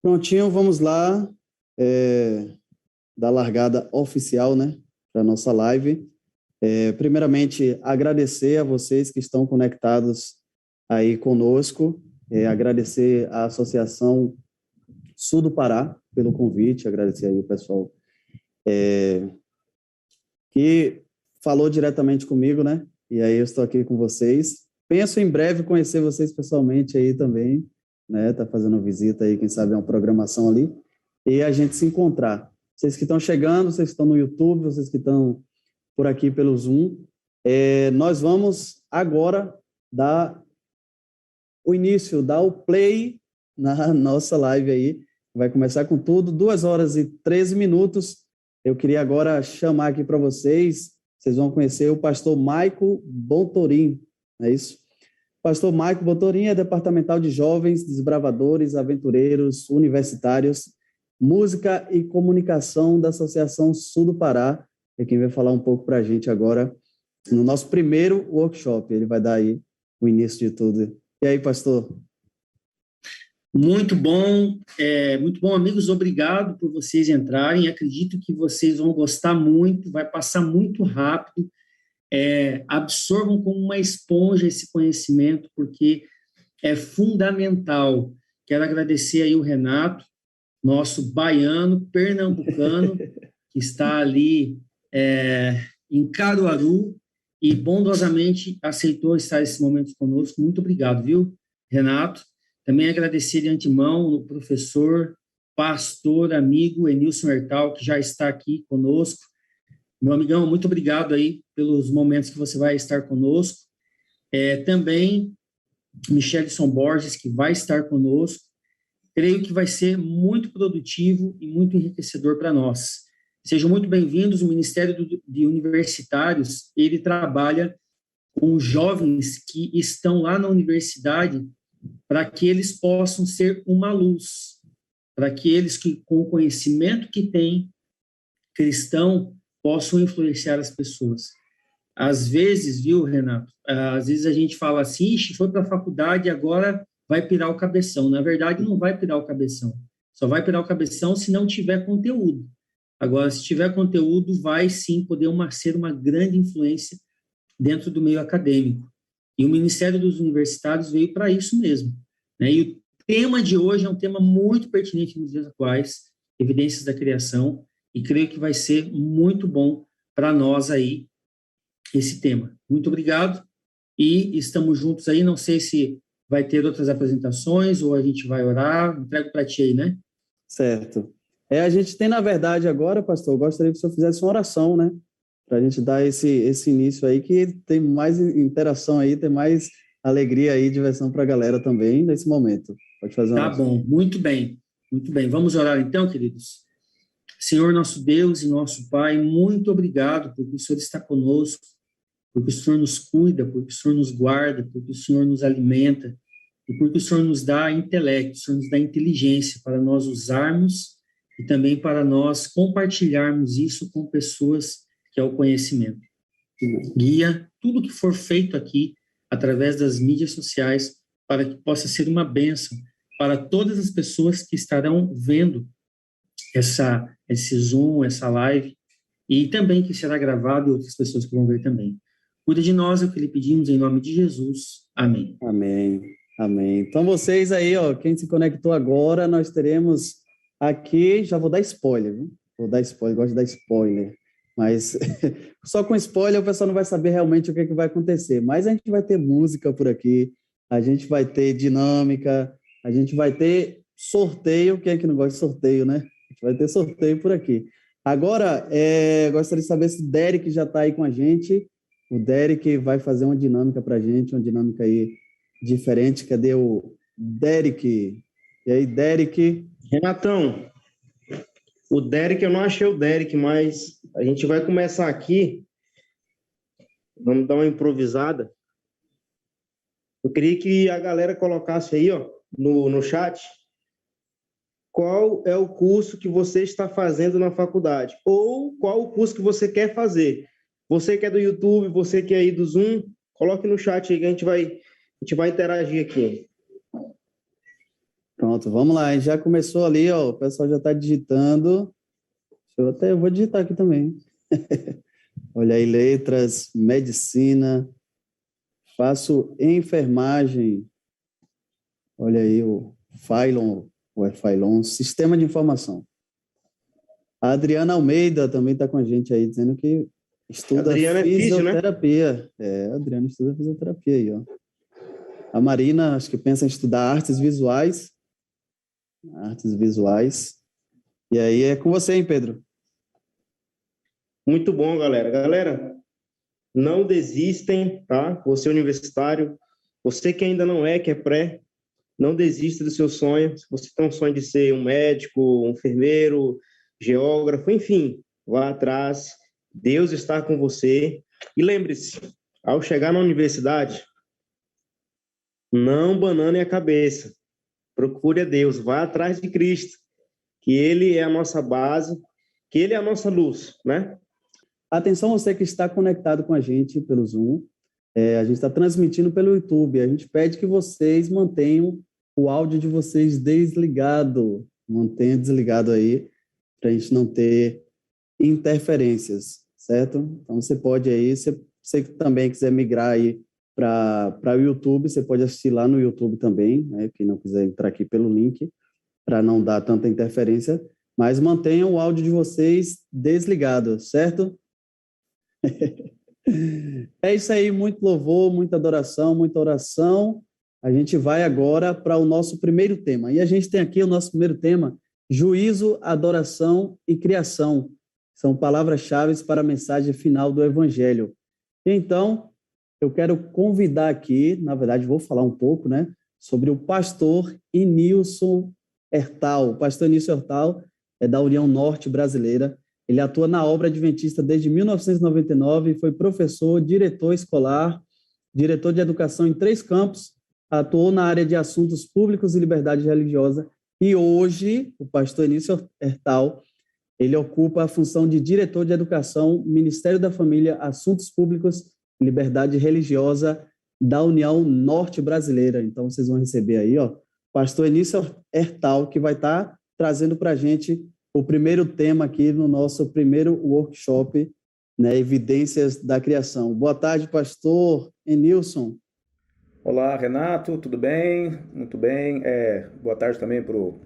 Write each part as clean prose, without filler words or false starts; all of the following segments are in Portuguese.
Prontinho, vamos lá, da largada oficial, né, para a nossa live. Primeiramente, agradecer a vocês que estão conectados aí conosco, agradecer à Associação Sul do Pará pelo convite, agradecer aí o pessoal que falou diretamente comigo, né, e aí eu estou aqui com vocês. Penso em breve conhecer vocês pessoalmente aí também, né? Tá fazendo visita aí, quem sabe é uma programação ali, e a gente se encontrar. Vocês que estão chegando, vocês que estão no YouTube, vocês que estão por aqui pelo Zoom, nós vamos agora dar o início, dar o play na nossa live aí. Vai começar com tudo, 2 horas e 13 minutos. Eu queria agora chamar aqui para vocês vão conhecer o pastor Maico Bontorim, é isso? Pastor Maico Bontorim é departamental de jovens, desbravadores, aventureiros, universitários, música e comunicação da Associação Sul do Pará. É quem vai falar um pouco para a gente agora no nosso primeiro workshop. Ele vai dar aí o início de tudo. E aí, pastor? Muito bom, amigos. Obrigado por vocês entrarem. Acredito que vocês vão gostar muito, vai passar muito rápido. Absorvam como uma esponja esse conhecimento, porque é fundamental. Quero agradecer aí o Renato, nosso baiano, pernambucano, que está ali em Caruaru e bondosamente aceitou estar nesse momento conosco. Muito obrigado, viu, Renato? Também agradecer de antemão o professor, pastor, amigo Enilson Hertal, que já está aqui conosco. Meu amigão, muito obrigado aí pelos momentos que você vai estar conosco. Também Michelson Borges, que vai estar conosco. Creio que vai ser muito produtivo e muito enriquecedor para nós. Sejam muito bem-vindos. O Ministério de Universitários, ele trabalha com jovens que estão lá na universidade para que eles possam ser uma luz, para que eles, com o conhecimento que têm cristão, possam influenciar as pessoas. Às vezes, viu, Renato, às vezes a gente fala assim, foi para a faculdade, agora vai pirar o cabeção. Na verdade, não vai pirar o cabeção. Só vai pirar o cabeção se não tiver conteúdo. Agora, se tiver conteúdo, vai sim poder ser uma grande influência dentro do meio acadêmico. E o Ministério dos Universitários veio para isso mesmo, né? E o tema de hoje é um tema muito pertinente nos dias atuais, evidências da criação, e creio que vai ser muito bom para nós aí, esse tema. Muito obrigado, e estamos juntos aí. Não sei se vai ter outras apresentações ou a gente vai orar. Entrego para ti aí, né? Certo. A gente tem, na verdade, agora, pastor, eu gostaria que o senhor fizesse uma oração, né? Para a gente dar esse início aí, que tem mais interação aí, tem mais alegria aí, diversão para a galera também nesse momento. Pode fazer uma oração. Tá bom, muito bem, muito bem. Vamos orar então, queridos? Senhor, nosso Deus e nosso Pai, muito obrigado porque o Senhor está conosco, porque o Senhor nos cuida, porque o Senhor nos guarda, porque o Senhor nos alimenta e porque o Senhor nos dá intelecto, o Senhor nos dá inteligência para nós usarmos e também para nós compartilharmos isso com pessoas, que é o conhecimento. Guia tudo que for feito aqui através das mídias sociais para que possa ser uma bênção para todas as pessoas que estarão vendo esse Zoom, essa live, e também que será gravado e outras pessoas que vão ver também. Cuida de nós, é o que lhe pedimos em nome de Jesus. Amém. Amém. Amém. Então vocês aí, quem se conectou agora, nós teremos aqui, já vou dar spoiler, viu? Vou dar spoiler, gosto de dar spoiler. Mas só com spoiler o pessoal não vai saber realmente o que vai acontecer. Mas a gente vai ter música por aqui, a gente vai ter dinâmica, a gente vai ter sorteio. Quem é que não gosta de sorteio, né? A gente vai ter sorteio por aqui. Agora, gostaria de saber se o Derek já está aí com a gente. O Derek vai fazer uma dinâmica para a gente, uma dinâmica aí diferente. Cadê o Derek? E aí, Derek? Renatão, o Derek, eu não achei o Derek, mas a gente vai começar aqui. Vamos dar uma improvisada. Eu queria que a galera colocasse aí, no chat, qual é o curso que você está fazendo na faculdade, ou qual o curso que você quer fazer. Você que é do YouTube, você que é aí do Zoom, coloque no chat aí que a gente vai interagir aqui. Pronto, vamos lá. Já começou ali, ó, o pessoal já está digitando. Eu vou digitar aqui também. Olha aí, letras, medicina, faço enfermagem. Olha aí o Phylon, sistema de informação. A Adriana Almeida também está com a gente aí, dizendo que estuda fisioterapia. A Adriana estuda fisioterapia aí, ó. A Marina, acho que pensa em estudar artes visuais. E aí é com você, hein, Pedro? Muito bom, galera. Galera, não desistem, tá? Você universitário, você que ainda não é, que é pré, não desista do seu sonho. Se você tem um sonho de ser um médico, um enfermeiro, geógrafo, enfim, vá atrás. Deus está com você. E lembre-se, ao chegar na universidade, não banane a cabeça. Procure a Deus, vá atrás de Cristo, que Ele é a nossa base, que Ele é a nossa luz, né? Atenção você que está conectado com a gente pelo Zoom. A gente está transmitindo pelo YouTube. A gente pede que vocês mantenham o áudio de vocês desligado. Mantenha desligado aí, para a gente não ter interferências, certo? Então, você pode aí, se você também quiser migrar aí para o YouTube, você pode assistir lá no YouTube também, né? Quem não quiser entrar aqui pelo link, para não dar tanta interferência, mas mantenham o áudio de vocês desligado, certo? É isso aí, muito louvor, muita adoração, muita oração. A gente vai agora para o nosso primeiro tema. E a gente tem aqui o nosso primeiro tema, juízo, adoração e criação. São palavras-chave para a mensagem final do Evangelho. Então, eu quero convidar aqui, na verdade, vou falar um pouco, né, sobre o pastor Enilson Hertal. O pastor Enilson Hertal é da União Norte Brasileira. Ele atua na obra adventista desde 1999 e foi professor, diretor escolar, diretor de educação em 3 campos, atuou na área de assuntos públicos e liberdade religiosa e hoje o pastor Enilson Hertal, ele ocupa a função de diretor de educação, Ministério da Família, Assuntos Públicos e Liberdade Religiosa da União Norte Brasileira. Então vocês vão receber aí, ó, pastor Enilson Hertal, que vai estar trazendo para a gente o primeiro tema aqui no nosso primeiro workshop, né, Evidências da Criação. Boa tarde, pastor Enilson. Olá, Renato, tudo bem? Muito bem. Boa tarde também para o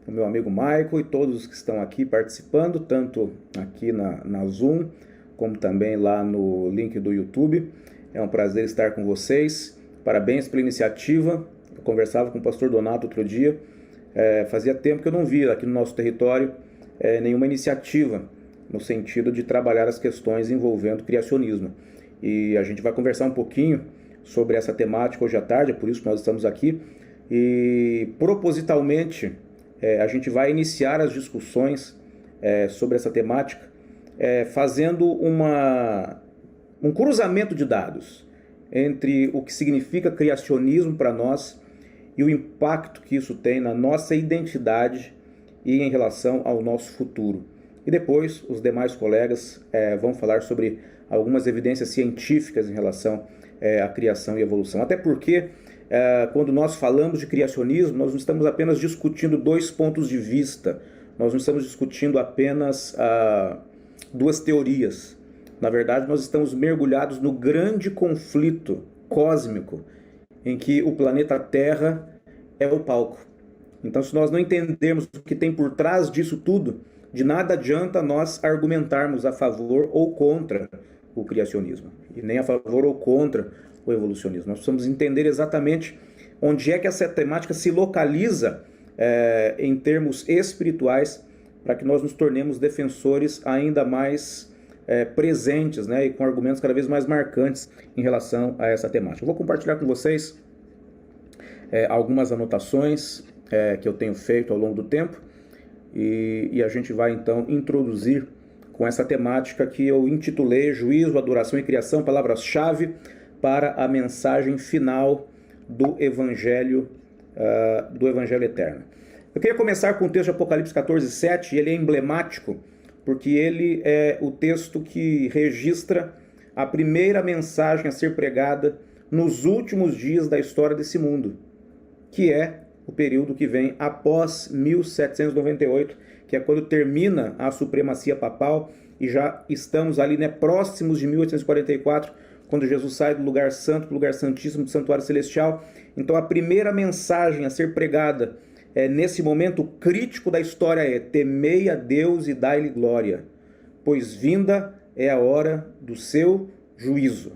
meu amigo Maico e todos que estão aqui participando, tanto aqui na Zoom, como também lá no link do YouTube. É um prazer estar com vocês. Parabéns pela iniciativa. Eu conversava com o pastor Donato outro dia. Fazia tempo que eu não via aqui no nosso território nenhuma iniciativa no sentido de trabalhar as questões envolvendo criacionismo. E a gente vai conversar um pouquinho sobre essa temática hoje à tarde, é por isso que nós estamos aqui. E propositalmente a gente vai iniciar as discussões sobre essa temática fazendo um cruzamento de dados entre o que significa criacionismo para nós e o impacto que isso tem na nossa identidade e em relação ao nosso futuro. E depois os demais colegas vão falar sobre algumas evidências científicas em relação à criação e evolução. Até porque, quando nós falamos de criacionismo, nós não estamos apenas discutindo 2 pontos de vista, nós não estamos discutindo apenas 2 teorias. Na verdade, nós estamos mergulhados no grande conflito cósmico em que o planeta Terra é o palco. Então, se nós não entendermos o que tem por trás disso tudo, de nada adianta nós argumentarmos a favor ou contra o criacionismo, e nem a favor ou contra o evolucionismo. Nós precisamos entender exatamente onde é que essa temática se localiza em termos espirituais, para que nós nos tornemos defensores ainda mais presentes, né, e com argumentos cada vez mais marcantes em relação a essa temática. Eu vou compartilhar com vocês algumas anotações que eu tenho feito ao longo do tempo, e a gente vai então introduzir com essa temática que eu intitulei Juízo, Adoração e Criação, palavras-chave para a mensagem final do Evangelho Eterno. Eu queria começar com o texto de Apocalipse 14:7, e ele é emblemático, porque ele é o texto que registra a primeira mensagem a ser pregada nos últimos dias da história desse mundo, que é o período que vem após 1798, que é quando termina a supremacia papal, e já estamos ali, né, próximos de 1844, quando Jesus sai do lugar santo para o lugar santíssimo do santuário celestial. Então a primeira mensagem a ser pregada nesse momento crítico da história é: temei a Deus e dai-lhe glória, pois vinda é a hora do seu juízo.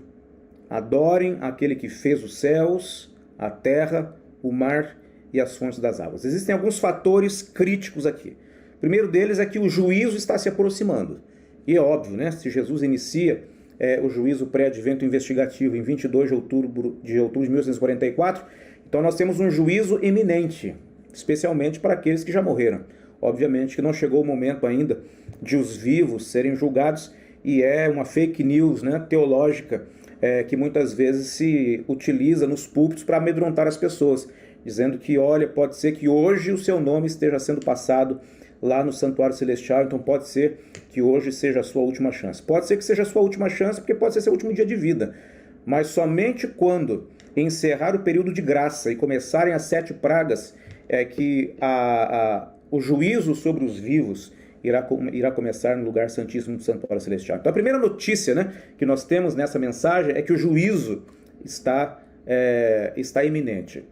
Adorem aquele que fez os céus, a terra, o mar e as fontes das águas. Existem alguns fatores críticos aqui. O primeiro deles é que o juízo está se aproximando. E é óbvio, né? Se Jesus inicia o juízo pré-advento investigativo em 22 de outubro de 1944, então nós temos um juízo iminente, especialmente para aqueles que já morreram. Obviamente que não chegou o momento ainda de os vivos serem julgados, e é uma fake news, né, teológica, que muitas vezes se utiliza nos púlpitos para amedrontar as pessoas, dizendo que, olha, pode ser que hoje o seu nome esteja sendo passado lá no santuário celestial, então pode ser que hoje seja a sua última chance. Pode ser que seja a sua última chance, porque pode ser seu último dia de vida, mas somente quando encerrar o período de graça e começarem as 7 pragas é que o juízo sobre os vivos irá começar no lugar santíssimo do santuário celestial. Então a primeira notícia, né, que nós temos nessa mensagem é que o juízo está iminente.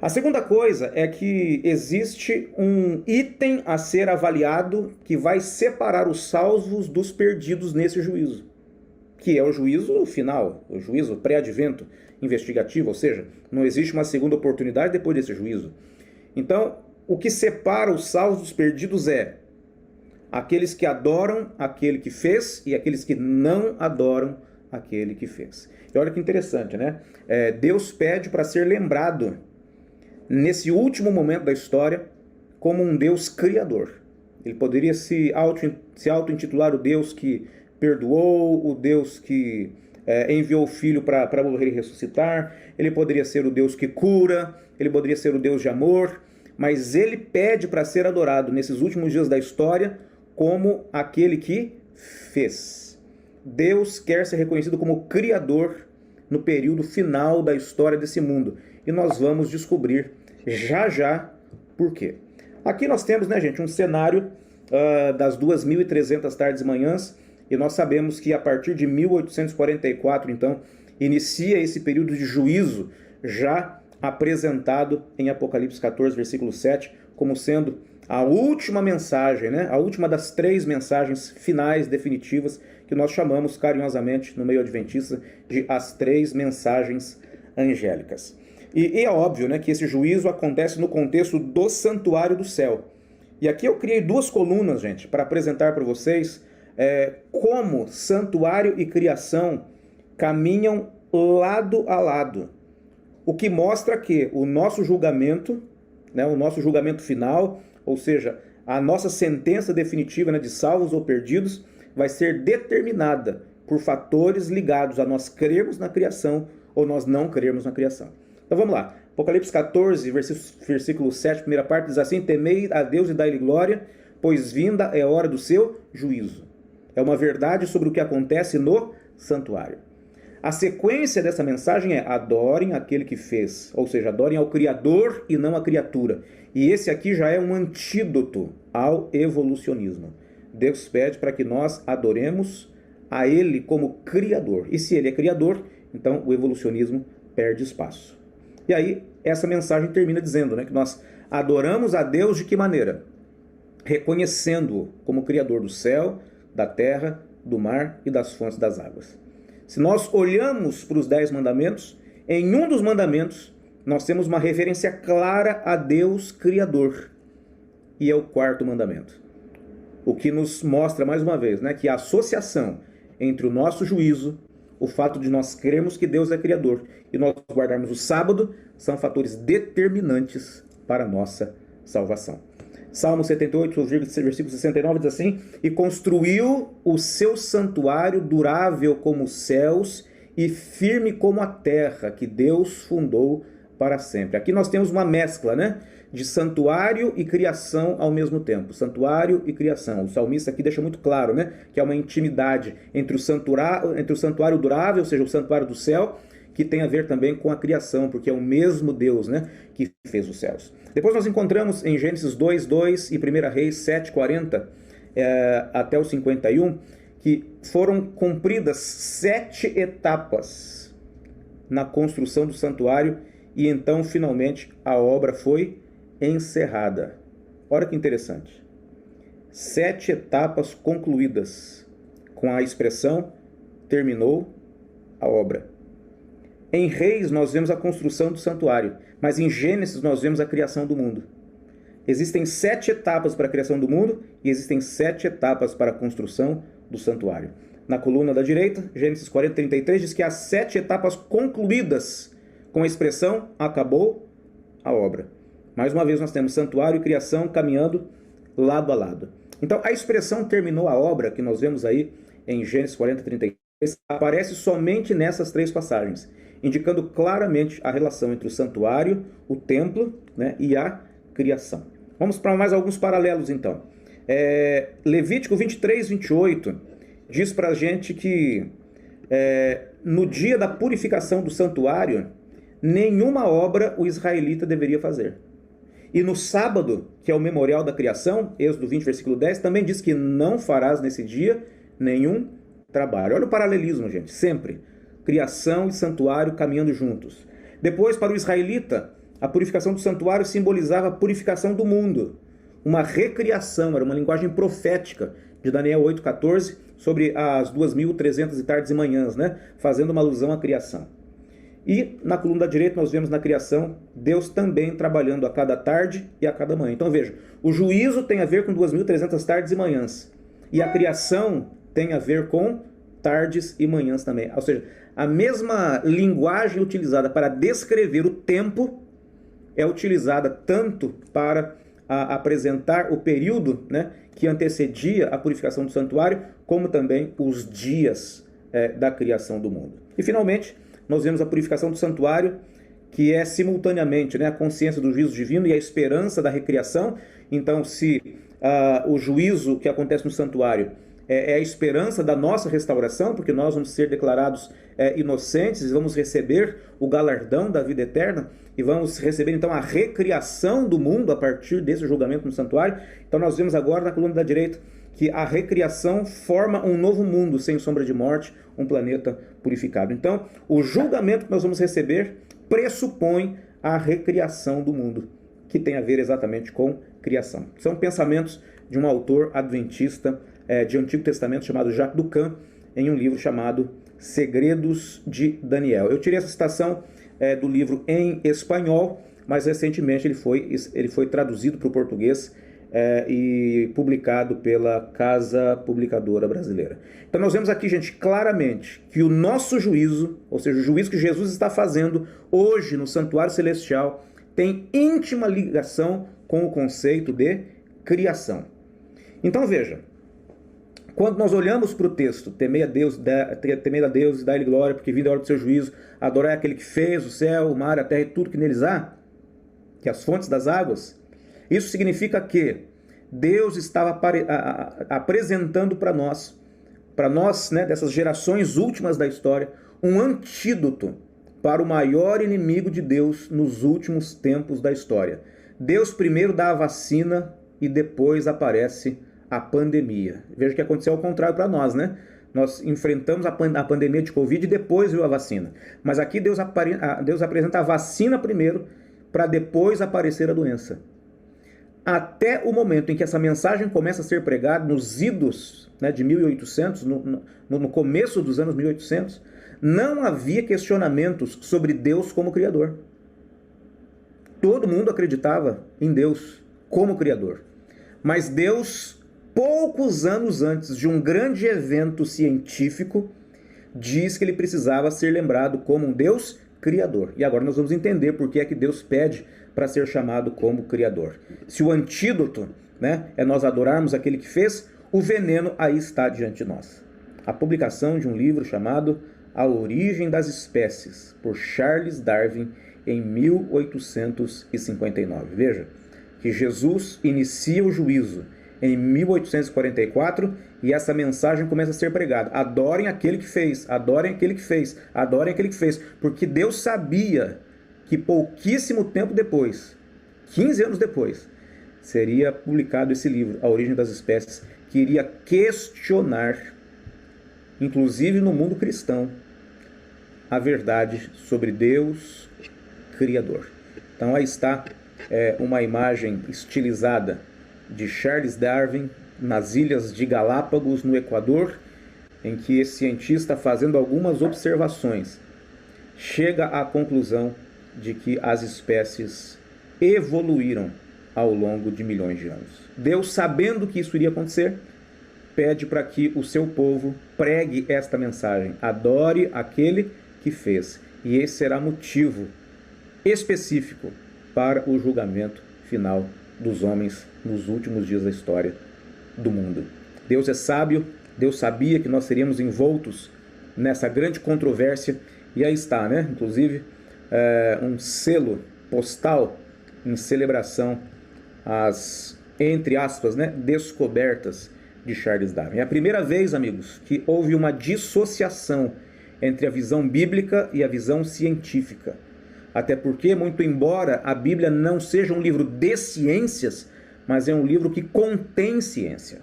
A segunda coisa é que existe um item a ser avaliado que vai separar os salvos dos perdidos nesse juízo, que é o juízo final, o juízo pré-advento investigativo, ou seja, não existe uma segunda oportunidade depois desse juízo. Então, o que separa os salvos dos perdidos é aqueles que adoram aquele que fez e aqueles que não adoram aquele que fez. E olha que interessante, né? Deus pede para ser lembrado nesse último momento da história como um Deus criador. Ele poderia se auto-intitular o Deus que perdoou, o Deus que enviou o Filho para morrer e ressuscitar. Ele poderia ser o Deus que cura, ele poderia ser o Deus de amor, mas ele pede para ser adorado nesses últimos dias da história como aquele que fez. Deus quer ser reconhecido como criador no período final da história desse mundo. E nós vamos descobrir já por quê. Aqui nós temos, né, gente, um cenário das 2.300 tardes e manhãs, e nós sabemos que a partir de 1844, então, inicia esse período de juízo já apresentado em Apocalipse 14, versículo 7, como sendo a última mensagem, né, a última das 3 mensagens finais definitivas que nós chamamos carinhosamente no meio adventista de as 3 mensagens angélicas. E é óbvio, né, que esse juízo acontece no contexto do santuário do céu. E aqui eu criei 2 colunas, gente, para apresentar para vocês como santuário e criação caminham lado a lado. O que mostra que o nosso julgamento, né, o nosso julgamento final, ou seja, a nossa sentença definitiva, né, de salvos ou perdidos, vai ser determinada por fatores ligados a nós crermos na criação ou nós não crermos na criação. Então vamos lá. Apocalipse 14, versículo 7, primeira parte, diz assim: temei a Deus e dai-lhe glória, pois vinda é a hora do seu juízo. É uma verdade sobre o que acontece no santuário. A sequência dessa mensagem é: adorem aquele que fez, ou seja, adorem ao Criador e não à criatura. E esse aqui já é um antídoto ao evolucionismo. Deus pede para que nós adoremos a Ele como Criador. E se Ele é Criador, então o evolucionismo perde espaço. E aí, essa mensagem termina dizendo, né, que nós adoramos a Deus de que maneira? Reconhecendo-o como Criador do céu, da terra, do mar e das fontes das águas. Se nós olhamos para os 10 mandamentos, em um dos mandamentos, nós temos uma referência clara a Deus Criador. E é o 4º mandamento. O que nos mostra, mais uma vez, né, que a associação entre o nosso juízo, o fato de nós crermos que Deus é Criador e nós guardarmos o sábado, são fatores determinantes para a nossa salvação. Salmo 78, versículo 69 diz assim: e construiu o seu santuário durável como os céus e firme como a terra, que Deus fundou para sempre. Aqui nós temos uma mescla, né, de santuário e criação ao mesmo tempo. Santuário e criação. O salmista aqui deixa muito claro, né, que há uma intimidade entre o santuário durável, ou seja, o santuário do céu, que tem a ver também com a criação, porque é o mesmo Deus, né, que fez os céus. Depois nós encontramos em Gênesis 2:2 e 1 Reis 7:40 até o 51, que foram cumpridas 7 etapas na construção do santuário e então finalmente a obra foi encerrada. Olha que interessante. 7 etapas concluídas com a expressão terminou a obra. Em Reis nós vemos a construção do santuário, mas em Gênesis nós vemos a criação do mundo. Existem 7 etapas para a criação do mundo e existem 7 etapas para a construção do santuário. Na coluna da direita, Gênesis 40:33 diz que há 7 etapas concluídas com a expressão acabou a obra. Mais uma vez nós temos santuário e criação caminhando lado a lado. Então a expressão terminou a obra, que nós vemos aí em Gênesis 40:33, aparece somente nessas 3 passagens, indicando claramente a relação entre o santuário, o templo, né, e a criação. Vamos para mais alguns paralelos então. Levítico 23:28 diz para a gente que no dia da purificação do santuário, nenhuma obra o israelita deveria fazer. E no sábado, que é o memorial da criação, Êxodo 20, versículo 10, também diz que não farás nesse dia nenhum trabalho. Olha o paralelismo, gente, sempre. Criação e santuário caminhando juntos. Depois, para o israelita, a purificação do santuário simbolizava a purificação do mundo. Uma recriação, era uma linguagem profética de Daniel 8:14, sobre as 2.300 tardes e manhãs, né? Fazendo uma alusão à criação. E na coluna da direita nós vemos na criação Deus também trabalhando a cada tarde e a cada manhã. Então veja, o juízo tem a ver com 2.300 tardes e manhãs. E a criação tem a ver com tardes e manhãs também. Ou seja, a mesma linguagem utilizada para descrever o tempo é utilizada tanto para apresentar o período, né, que antecedia a purificação do santuário, como também os dias da criação do mundo. E finalmente, nós vemos a purificação do santuário, que é simultaneamente, né, a consciência do juízo divino e a esperança da recriação. Então, se o juízo que acontece no santuário é a esperança da nossa restauração, porque nós vamos ser declarados inocentes e vamos receber o galardão da vida eterna, e vamos receber então a recriação do mundo a partir desse julgamento no santuário. Então nós vemos agora na coluna da direita que a recriação forma um novo mundo sem sombra de morte, um planeta purificado. Então o julgamento que nós vamos receber pressupõe a recriação do mundo, que tem a ver exatamente com criação. São pensamentos de um autor adventista de Antigo Testamento chamado Jacques Ducan, em um livro chamado Segredos de Daniel. Eu tirei essa citação do livro em espanhol, mas recentemente ele foi traduzido para o português e publicado pela Casa Publicadora Brasileira. Então nós vemos aqui, gente, claramente que o nosso juízo, ou seja, o juízo que Jesus está fazendo hoje no Santuário Celestial, tem íntima ligação com o conceito de criação. Então veja, quando nós olhamos para o texto, temei a Deus e dai-lhe glória, porque vindo a hora do seu juízo, adorai aquele que fez o céu, o mar, a terra e tudo que neles há, que é as fontes das águas, isso significa que Deus estava apresentando para nós, né, dessas gerações últimas da história, um antídoto para o maior inimigo de Deus nos últimos tempos da história. Deus primeiro dá a vacina e depois aparece a pandemia. Veja que aconteceu ao contrário para nós, né? Nós enfrentamos a pandemia de Covid e depois veio a vacina. Mas aqui Deus apresenta a vacina primeiro, para depois aparecer a doença. Até o momento em que essa mensagem começa a ser pregada nos idos, né, de 1800, no começo dos anos 1800, não havia questionamentos sobre Deus como Criador. Todo mundo acreditava em Deus como Criador. Mas Deus, poucos anos antes de um grande evento científico, diz que ele precisava ser lembrado como um Deus criador. E agora nós vamos entender por que é que Deus pede para ser chamado como criador. Se o antídoto, né, é nós adorarmos aquele que fez, o veneno aí está diante de nós. A publicação de um livro chamado A Origem das Espécies, por Charles Darwin, em 1859. Veja que Jesus inicia o juízo em 1844, e essa mensagem começa a ser pregada. Adorem aquele que fez, adorem aquele que fez, adorem aquele que fez, porque Deus sabia que pouquíssimo tempo depois, 15 anos depois, seria publicado esse livro, A Origem das Espécies, que iria questionar, inclusive no mundo cristão, a verdade sobre Deus Criador. Então aí está uma imagem estilizada de Charles Darwin nas ilhas de Galápagos, no Equador, em que esse cientista, fazendo algumas observações, chega à conclusão de que as espécies evoluíram ao longo de milhões de anos. Deus, sabendo que isso iria acontecer, pede para que o seu povo pregue esta mensagem: adore aquele que fez. E esse será motivo específico para o julgamento final dos homens nos últimos dias da história do mundo. Deus é sábio, Deus sabia que nós seríamos envoltos nessa grande controvérsia, e aí está, né? Inclusive, um selo postal em celebração às, entre aspas, né, descobertas de Charles Darwin. É a primeira vez, amigos, que houve uma dissociação entre a visão bíblica e a visão científica. Até porque, muito embora a Bíblia não seja um livro de ciências, mas é um livro que contém ciência.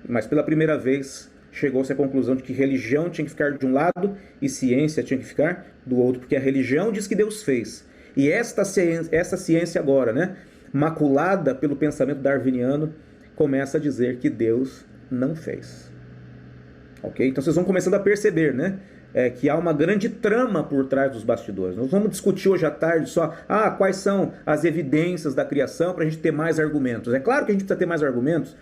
Mas pela primeira vez chegou-se à conclusão de que religião tinha que ficar de um lado e ciência tinha que ficar do outro, porque a religião diz que Deus fez. E essa ciência agora, né, maculada pelo pensamento darwiniano, começa a dizer que Deus não fez. Ok? Então vocês vão começando a perceber, né, que há uma grande trama por trás dos bastidores. Nós vamos discutir hoje à tarde só quais são as evidências da criação para a gente ter mais argumentos. É claro que a gente precisa ter mais argumentos.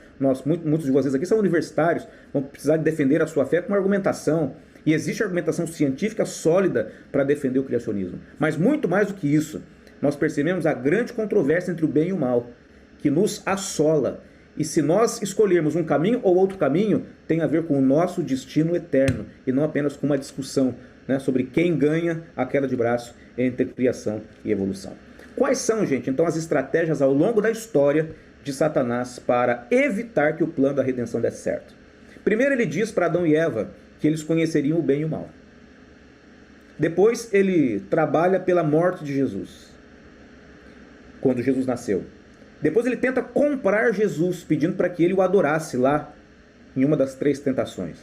Muitos de vocês aqui são universitários, vão precisar de defender a sua fé com argumentação. E existe argumentação científica sólida para defender o criacionismo. Mas muito mais do que isso, nós percebemos a grande controvérsia entre o bem e o mal, que nos assola. E se nós escolhermos um caminho ou outro caminho, tem a ver com o nosso destino eterno, e não apenas com uma discussão, né, sobre quem ganha a queda de braço entre criação e evolução. Quais são, gente, então, as estratégias ao longo da história de Satanás para evitar que o plano da redenção desse certo? Primeiro ele diz para Adão e Eva que eles conheceriam o bem e o mal. Depois ele trabalha pela morte de Jesus, quando Jesus nasceu. Depois ele tenta comprar Jesus, pedindo para que ele o adorasse lá, em uma das 3 tentações.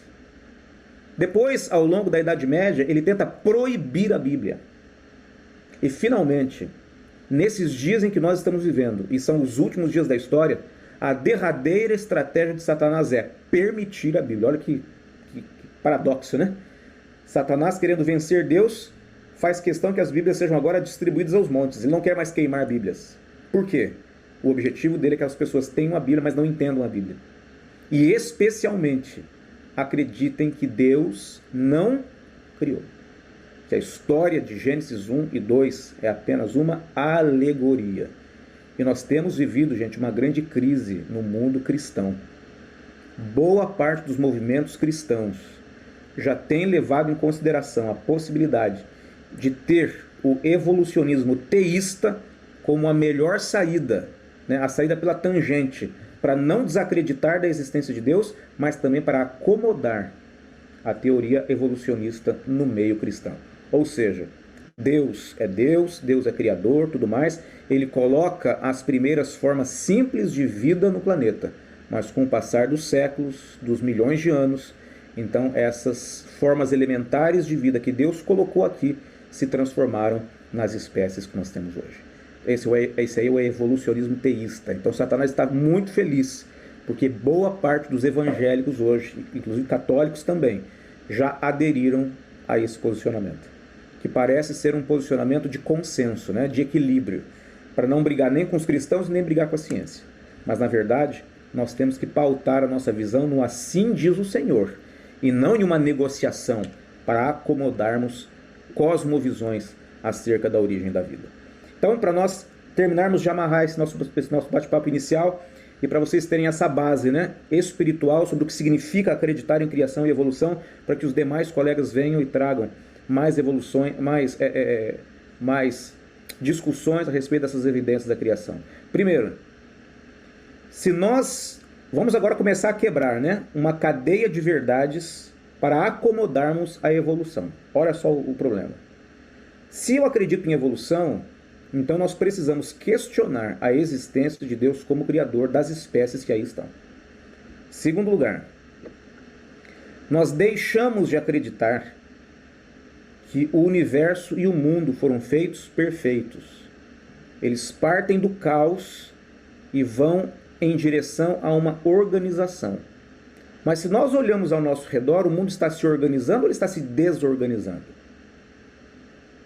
Depois, ao longo da Idade Média, ele tenta proibir a Bíblia. E finalmente, nesses dias em que nós estamos vivendo, e são os últimos dias da história, a derradeira estratégia de Satanás é permitir a Bíblia. Olha que paradoxo, né? Satanás, querendo vencer Deus, faz questão que as Bíblias sejam agora distribuídas aos montes. Ele não quer mais queimar Bíblias. Por quê? O objetivo dele é que as pessoas tenham a Bíblia, mas não entendam a Bíblia. E especialmente acreditem que Deus não criou. Que a história de Gênesis 1 e 2 é apenas uma alegoria. E nós temos vivido, gente, uma grande crise no mundo cristão. Boa parte dos movimentos cristãos já tem levado em consideração a possibilidade de ter o evolucionismo teísta como a melhor saída, né, a saída pela tangente, para não desacreditar da existência de Deus, mas também para acomodar a teoria evolucionista no meio cristão. Ou seja, Deus, Deus é criador, tudo mais. Ele coloca as primeiras formas simples de vida no planeta, mas com o passar dos séculos, dos milhões de anos, então essas formas elementares de vida que Deus colocou aqui se transformaram nas espécies que nós temos hoje. Esse aí é o evolucionismo teísta. Então Satanás está muito feliz, porque boa parte dos evangélicos hoje, inclusive católicos também, já aderiram a esse posicionamento, que parece ser um posicionamento de consenso, né, de equilíbrio, para não brigar nem com os cristãos nem brigar com a ciência. Mas na verdade, nós temos que pautar a nossa visão no assim diz o Senhor, e não em uma negociação para acomodarmos cosmovisões acerca da origem da vida. Então, para nós terminarmos de amarrar esse nosso bate-papo inicial, e para vocês terem essa base, né, espiritual sobre o que significa acreditar em criação e evolução, para que os demais colegas venham e tragam mais evoluções, mais discussões a respeito dessas evidências da criação. Primeiro, se nós Vamos agora começar a quebrar, né, uma cadeia de verdades para acomodarmos a evolução. Olha só o problema. Se eu acredito em evolução, então nós precisamos questionar a existência de Deus como criador das espécies que aí estão. Segundo lugar, nós deixamos de acreditar que o universo e o mundo foram feitos perfeitos. Eles partem do caos e vão em direção a uma organização. Mas se nós olhamos ao nosso redor, o mundo está se organizando ou ele está se desorganizando?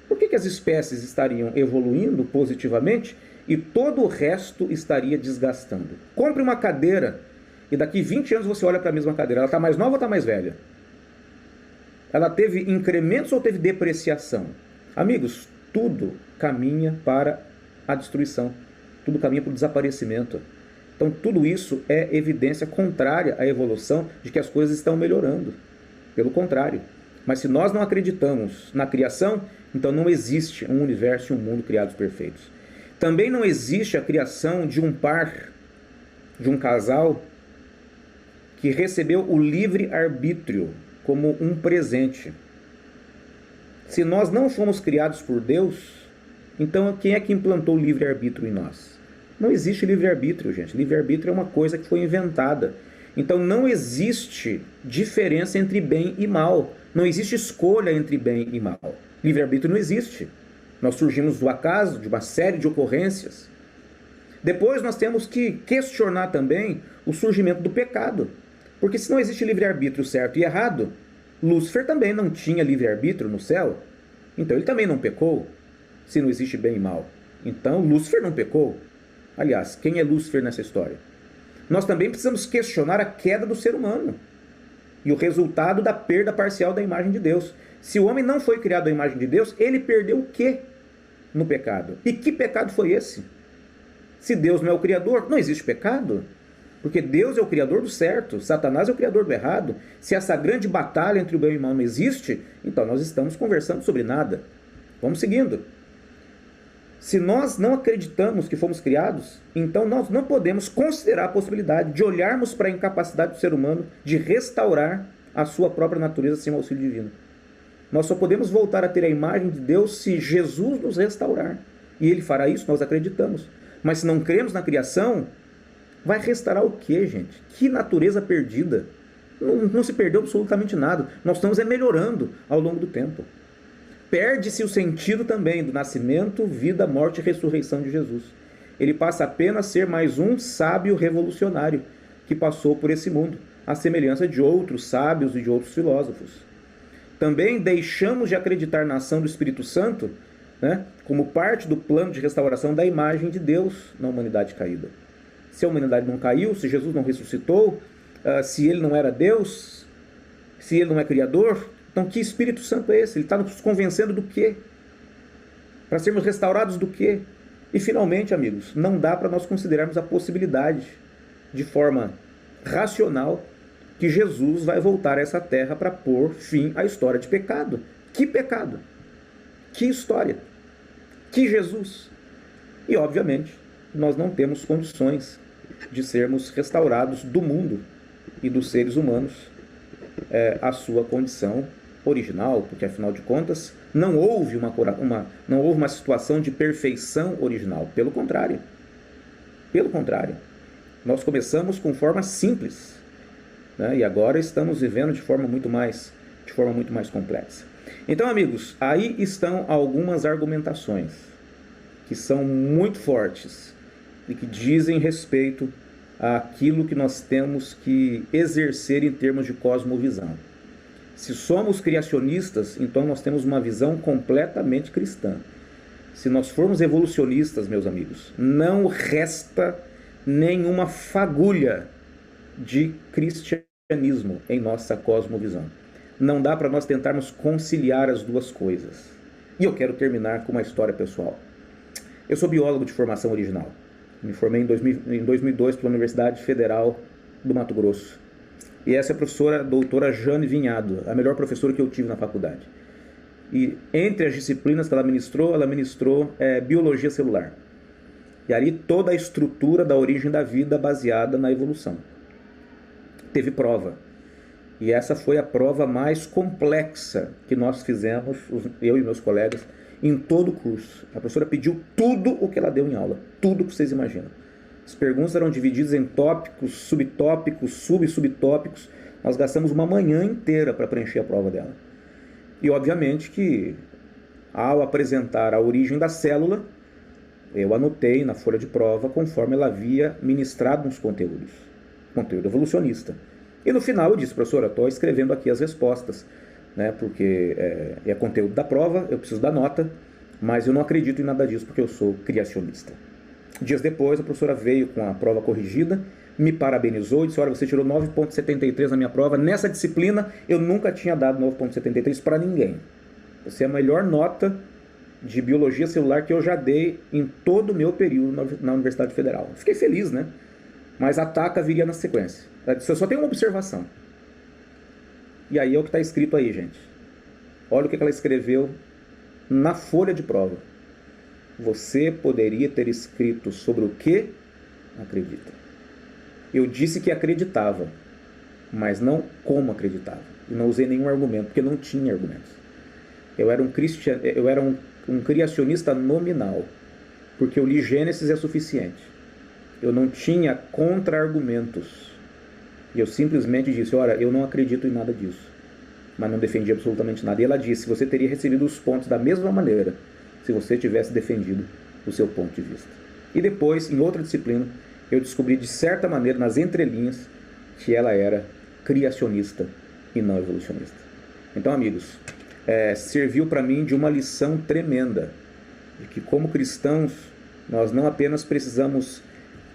Por que as espécies estariam evoluindo positivamente e todo o resto estaria desgastando? Compre uma cadeira e daqui 20 anos você olha para a mesma cadeira. Ela está mais nova ou está mais velha? Ela teve incrementos ou teve depreciação? Amigos, tudo caminha para a destruição. Tudo caminha para o desaparecimento. Então tudo isso é evidência contrária à evolução de que as coisas estão melhorando. Pelo contrário. Mas se nós não acreditamos na criação, então não existe um universo e um mundo criados perfeitos. Também não existe a criação de um par, de um casal, que recebeu o livre-arbítrio como um presente. Se nós não fomos criados por Deus, então quem é que implantou o livre-arbítrio em nós? Não existe livre-arbítrio, gente. Livre-arbítrio é uma coisa que foi inventada. Então não existe diferença entre bem e mal. Não existe escolha entre bem e mal. Livre-arbítrio não existe. Nós surgimos do acaso, de uma série de ocorrências. Depois nós temos que questionar também o surgimento do pecado. Porque se não existe livre-arbítrio certo e errado, Lúcifer também não tinha livre-arbítrio no céu. Então ele também não pecou, se não existe bem e mal. Então Lúcifer não pecou. Aliás, quem é Lúcifer nessa história? Nós também precisamos questionar a queda do ser humano e o resultado da perda parcial da imagem de Deus. Se o homem não foi criado à imagem de Deus, ele perdeu o quê no pecado? E que pecado foi esse? Se Deus não é o Criador, não existe pecado. Porque Deus é o Criador do certo, Satanás é o Criador do errado. Se essa grande batalha entre o bem e o mal não existe, então nós estamos conversando sobre nada. Vamos seguindo. Se nós não acreditamos que fomos criados, então nós não podemos considerar a possibilidade de olharmos para a incapacidade do ser humano de restaurar a sua própria natureza sem o auxílio divino. Nós só podemos voltar a ter a imagem de Deus se Jesus nos restaurar. E Ele fará isso, nós acreditamos. Mas se não cremos na criação, vai restaurar o quê, gente? Que natureza perdida. Não se perdeu absolutamente nada. Nós estamos melhorando ao longo do tempo. Perde-se o sentido também do nascimento, vida, morte e ressurreição de Jesus. Ele passa apenas a ser mais um sábio revolucionário que passou por esse mundo, à semelhança de outros sábios e de outros filósofos. Também deixamos de acreditar na ação do Espírito Santo, né, como parte do plano de restauração da imagem de Deus na humanidade caída. Se a humanidade não caiu, se Jesus não ressuscitou, se ele não era Deus, se ele não é Criador, então que Espírito Santo é esse? Ele está nos convencendo do quê? Para sermos restaurados do quê? E finalmente, amigos, não dá para nós considerarmos a possibilidade, de forma racional, que Jesus vai voltar a essa terra para pôr fim à história de pecado. Que pecado? Que história? Que Jesus? E, obviamente, nós não temos condições de sermos restaurados do mundo e dos seres humanos à sua condição original, porque afinal de contas não houve uma situação de perfeição original. Pelo contrário, nós começamos com forma simples, né? E agora estamos vivendo de forma muito mais complexa. Então, amigos, aí estão algumas argumentações que são muito fortes e que dizem respeito àquilo que nós temos que exercer em termos de cosmovisão. Se somos criacionistas, então nós temos uma visão completamente cristã. Se nós formos evolucionistas, meus amigos, não resta nenhuma fagulha de cristianismo em nossa cosmovisão. Não dá para nós tentarmos conciliar as duas coisas. E eu quero terminar com uma história pessoal. Eu sou biólogo de formação original. Me formei em 2002 pela Universidade Federal do Mato Grosso. E essa é a professora doutora Jane Vinhado, a melhor professora que eu tive na faculdade. E entre as disciplinas que ela ministrou biologia celular. E ali toda a estrutura da origem da vida baseada na evolução. teve prova. E essa foi a prova mais complexa que nós fizemos, eu e meus colegas, em todo o curso. A professora pediu tudo o que ela deu em aula, tudo que vocês imaginam. As perguntas eram divididas em tópicos, subtópicos, subtópicos. Nós gastamos uma manhã inteira para preencher a prova dela. E obviamente que, ao apresentar a origem da célula, eu anotei na folha de prova conforme ela havia ministrado nos conteúdos. Conteúdo evolucionista. E no final eu disse, professora, estou escrevendo aqui as respostas, né, porque é conteúdo da prova, eu preciso da nota, mas eu não acredito em nada disso porque eu sou criacionista. Dias depois, a professora veio com a prova corrigida, me parabenizou e disse, olha, você tirou 9,73 na minha prova, nessa disciplina eu nunca tinha dado 9,73 para ninguém. Você é a melhor nota de biologia celular que eu já dei em todo o meu período na Universidade Federal. Fiquei feliz, né? Mas a TACA viria na sequência. Ela disse, eu só tenho uma observação. E aí é o que está escrito aí, gente. Olha o que ela escreveu na folha de prova. Você poderia ter escrito sobre o que acredita. Eu disse que acreditava, mas não como acreditava. E não usei nenhum argumento, porque não tinha argumentos. Eu era um criacionista nominal, porque eu li Gênesis é suficiente. Eu não tinha contra-argumentos. E eu simplesmente disse, olha, eu não acredito em nada disso. Mas não defendi absolutamente nada. E ela disse, você teria recebido os pontos da mesma maneira se você tivesse defendido o seu ponto de vista. E depois, em outra disciplina, eu descobri de certa maneira, nas entrelinhas, que ela era criacionista e não evolucionista. Então, amigos, serviu para mim de uma lição tremenda, de que como cristãos, nós não apenas precisamos,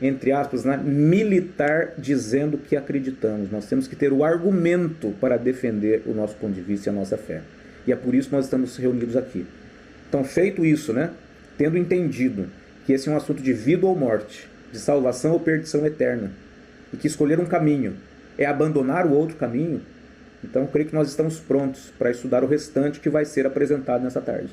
entre aspas, militar dizendo que acreditamos. Nós temos que ter o argumento para defender o nosso ponto de vista e a nossa fé. E é por isso que nós estamos reunidos aqui. Então, feito isso, né, tendo entendido que esse é um assunto de vida ou morte, de salvação ou perdição eterna, e que escolher um caminho é abandonar o outro caminho, então eu creio que nós estamos prontos para estudar o restante que vai ser apresentado nessa tarde.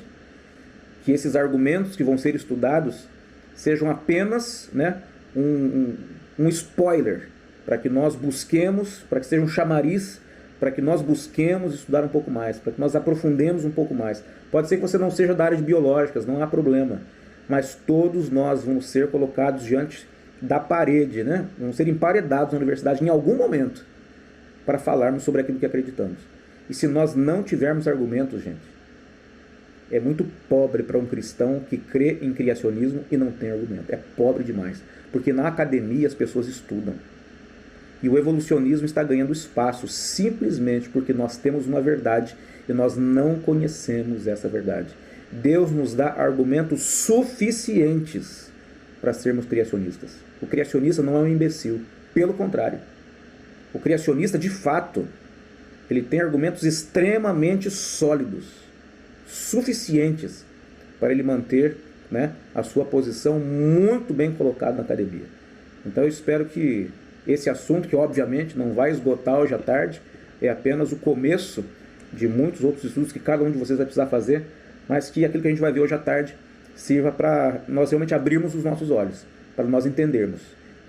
Que esses argumentos que vão ser estudados sejam apenas, né, um spoiler para que nós busquemos, para que seja um chamariz, para que nós busquemos estudar um pouco mais, para que nós aprofundemos um pouco mais. Pode ser que você não seja da área de biológicas, não há problema, mas todos nós vamos ser colocados diante da parede, né? Vamos ser emparedados na universidade em algum momento para falarmos sobre aquilo que acreditamos. E se nós não tivermos argumentos, gente, é muito pobre para um cristão que crê em criacionismo e não tem argumento. É pobre demais, porque na academia as pessoas estudam. E o evolucionismo está ganhando espaço simplesmente porque nós temos uma verdade e nós não conhecemos essa verdade. Deus nos dá argumentos suficientes para sermos criacionistas. O criacionista não é um imbecil, pelo contrário. O criacionista, de fato, ele tem argumentos extremamente sólidos, suficientes para ele manter, né, a sua posição muito bem colocada na academia. Então eu espero que esse assunto, que obviamente não vai esgotar hoje à tarde, é apenas o começo de muitos outros estudos que cada um de vocês vai precisar fazer, mas que aquilo que a gente vai ver hoje à tarde sirva para nós realmente abrirmos os nossos olhos, para nós entendermos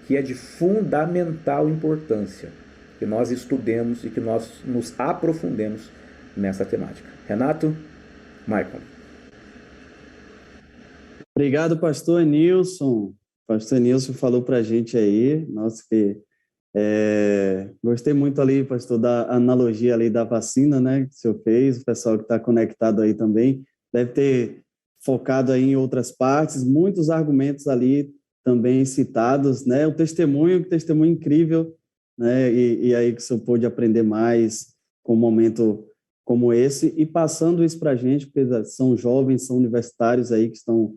que é de fundamental importância que nós estudemos e que nós nos aprofundemos nessa temática. Renato, Michael. Obrigado, pastor Nilson. Pastor Nilson falou para a gente aí, nossa, que gostei muito ali, pastor, da analogia ali da vacina, né, que o senhor fez, o pessoal que está conectado aí também deve ter focado aí em outras partes, muitos argumentos ali também citados, né, o testemunho incrível, né, e aí que o senhor pôde aprender mais com um momento como esse e passando isso para a gente, porque são jovens, são universitários aí que estão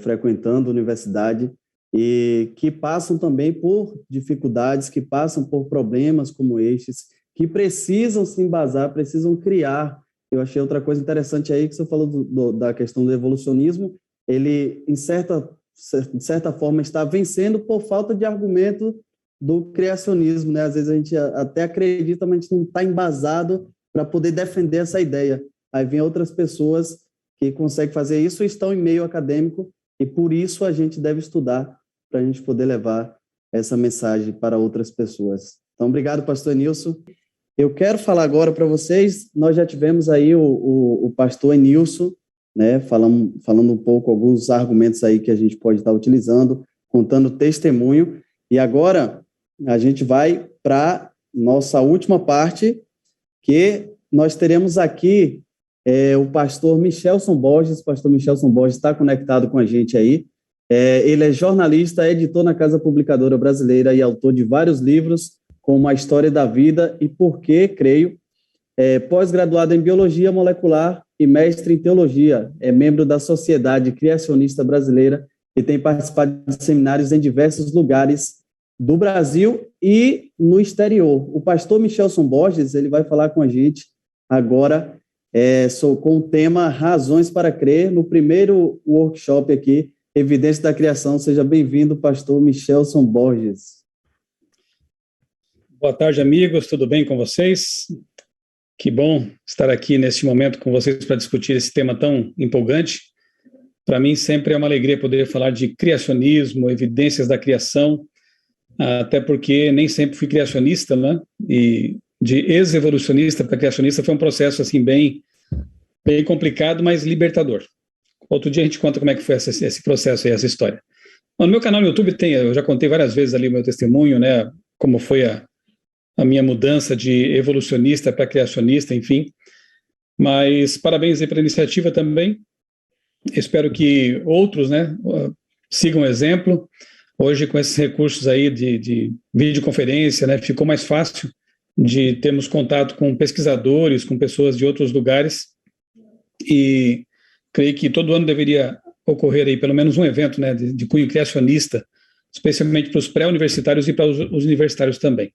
frequentando a universidade e que passam também por dificuldades, que passam por problemas como estes, que precisam se embasar, precisam criar. Eu achei outra coisa interessante aí que você falou da questão do evolucionismo, ele, de certa forma, está vencendo por falta de argumento do criacionismo, né? Às vezes a gente até acredita, mas a gente não está embasado para poder defender essa ideia. Aí vem outras pessoas que conseguem fazer isso e estão em meio acadêmico, e por isso a gente deve estudar para a gente poder levar essa mensagem para outras pessoas. Então, obrigado, pastor Nilson. Eu quero falar agora para vocês, nós já tivemos aí o pastor Enilson, né, falando um pouco, alguns argumentos aí que a gente pode estar utilizando, contando testemunho, e agora a gente vai para nossa última parte, que nós teremos aqui o pastor Michelson Borges. O pastor Michelson Borges está conectado com a gente aí. Ele é jornalista, editor na Casa Publicadora Brasileira e autor de vários livros, como A História da Vida e Por que, creio. Pós-graduado em Biologia Molecular e mestre em Teologia. É membro da Sociedade Criacionista Brasileira e tem participado de seminários em diversos lugares do Brasil e no exterior. O pastor Michelson Borges, ele vai falar com a gente agora com o tema Razões para Crer, no primeiro workshop aqui, Evidência da Criação. Seja bem-vindo, pastor Michelson Borges. Boa tarde, amigos, tudo bem com vocês? Que bom estar aqui neste momento com vocês para discutir esse tema tão empolgante. Para mim sempre é uma alegria poder falar de criacionismo, evidências da criação, até porque nem sempre fui criacionista, né? E de ex-evolucionista para criacionista foi um processo assim bem complicado, mas libertador. Outro dia a gente conta como é que foi esse processo aí, essa história. No meu canal no YouTube eu já contei várias vezes ali o meu testemunho, né? Como foi a minha mudança de evolucionista para criacionista, enfim. Mas parabéns aí pela iniciativa também. Espero que outros, né, sigam o exemplo. Hoje, com esses recursos aí de videoconferência, né, ficou mais fácil de termos contato com pesquisadores, com pessoas de outros lugares. E creio que todo ano deveria ocorrer aí pelo menos um evento, né, de cunho criacionista, especialmente para os pré-universitários e para os universitários também.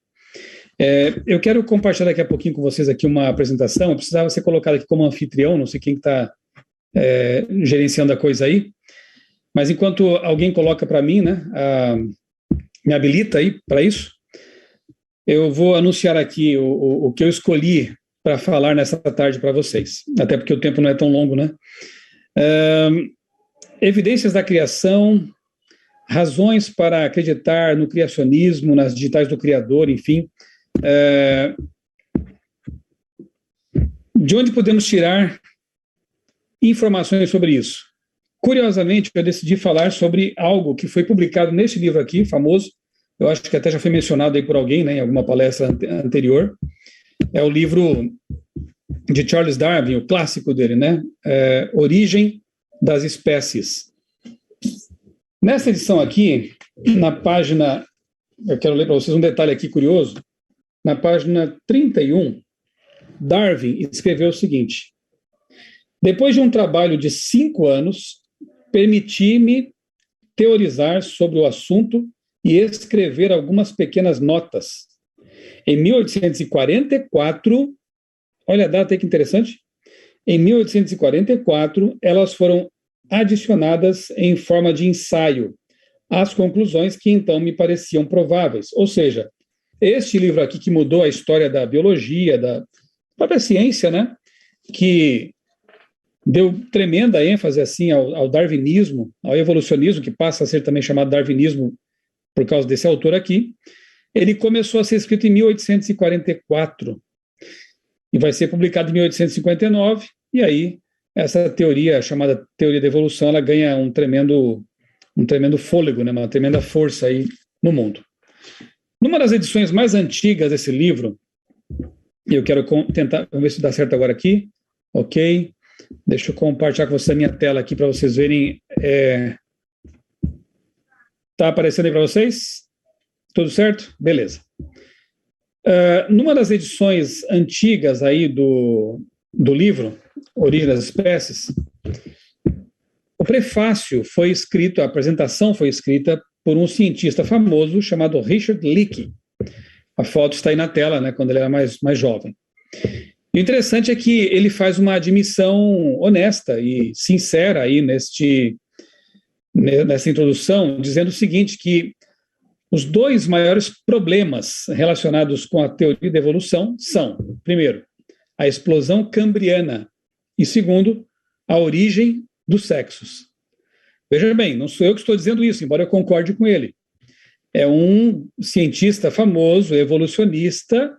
Eu quero compartilhar daqui a pouquinho com vocês aqui uma apresentação. Eu precisava ser colocado aqui como anfitrião, não sei quem está gerenciando a coisa aí, mas enquanto alguém coloca para mim, né, me habilita aí para isso, eu vou anunciar aqui o que eu escolhi para falar nessa tarde para vocês, até porque o tempo não é tão longo, né? Evidências da criação, razões para acreditar no criacionismo, nas digitais do Criador, enfim. De onde podemos tirar informações sobre isso? Curiosamente, eu decidi falar sobre algo que foi publicado nesse livro aqui, famoso, eu acho que até já foi mencionado aí por alguém, né, em alguma palestra anterior. É o livro de Charles Darwin, o clássico dele, né? Origem das Espécies. Nessa edição aqui, na página, eu quero ler para vocês um detalhe aqui curioso, na página 31, Darwin escreveu o seguinte: depois de um trabalho de 5 anos, permiti-me teorizar sobre o assunto e escrever algumas pequenas notas. Em 1844, olha a data aí que interessante, em 1844, elas foram adicionadas em forma de ensaio às conclusões que então me pareciam prováveis. Ou seja, este livro aqui que mudou a história da biologia, da própria ciência, né, que deu tremenda ênfase assim ao darwinismo, ao evolucionismo, que passa a ser também chamado darwinismo por causa desse autor aqui, ele começou a ser escrito em 1844 e vai ser publicado em 1859, e aí essa teoria chamada teoria da evolução, ela ganha um tremendo fôlego, né, uma tremenda força aí no mundo. Numa das edições mais antigas desse livro, eu quero tentar, vamos ver se dá certo agora aqui, ok, deixa eu compartilhar com vocês a minha tela aqui para vocês verem, tá aparecendo aí para vocês? Tudo certo? Beleza. Numa das edições antigas aí do livro, Origem das Espécies, o prefácio foi escrito, a apresentação foi escrita por um cientista famoso chamado Richard Leakey. A foto está aí na tela, né, quando ele era mais jovem. E o interessante é que ele faz uma admissão honesta e sincera aí nessa introdução, dizendo o seguinte, que os 2 maiores problemas relacionados com a teoria da evolução são, primeiro, a explosão cambriana e, segundo, a origem dos sexos. Veja bem, não sou eu que estou dizendo isso, embora eu concorde com ele. é um cientista famoso, evolucionista,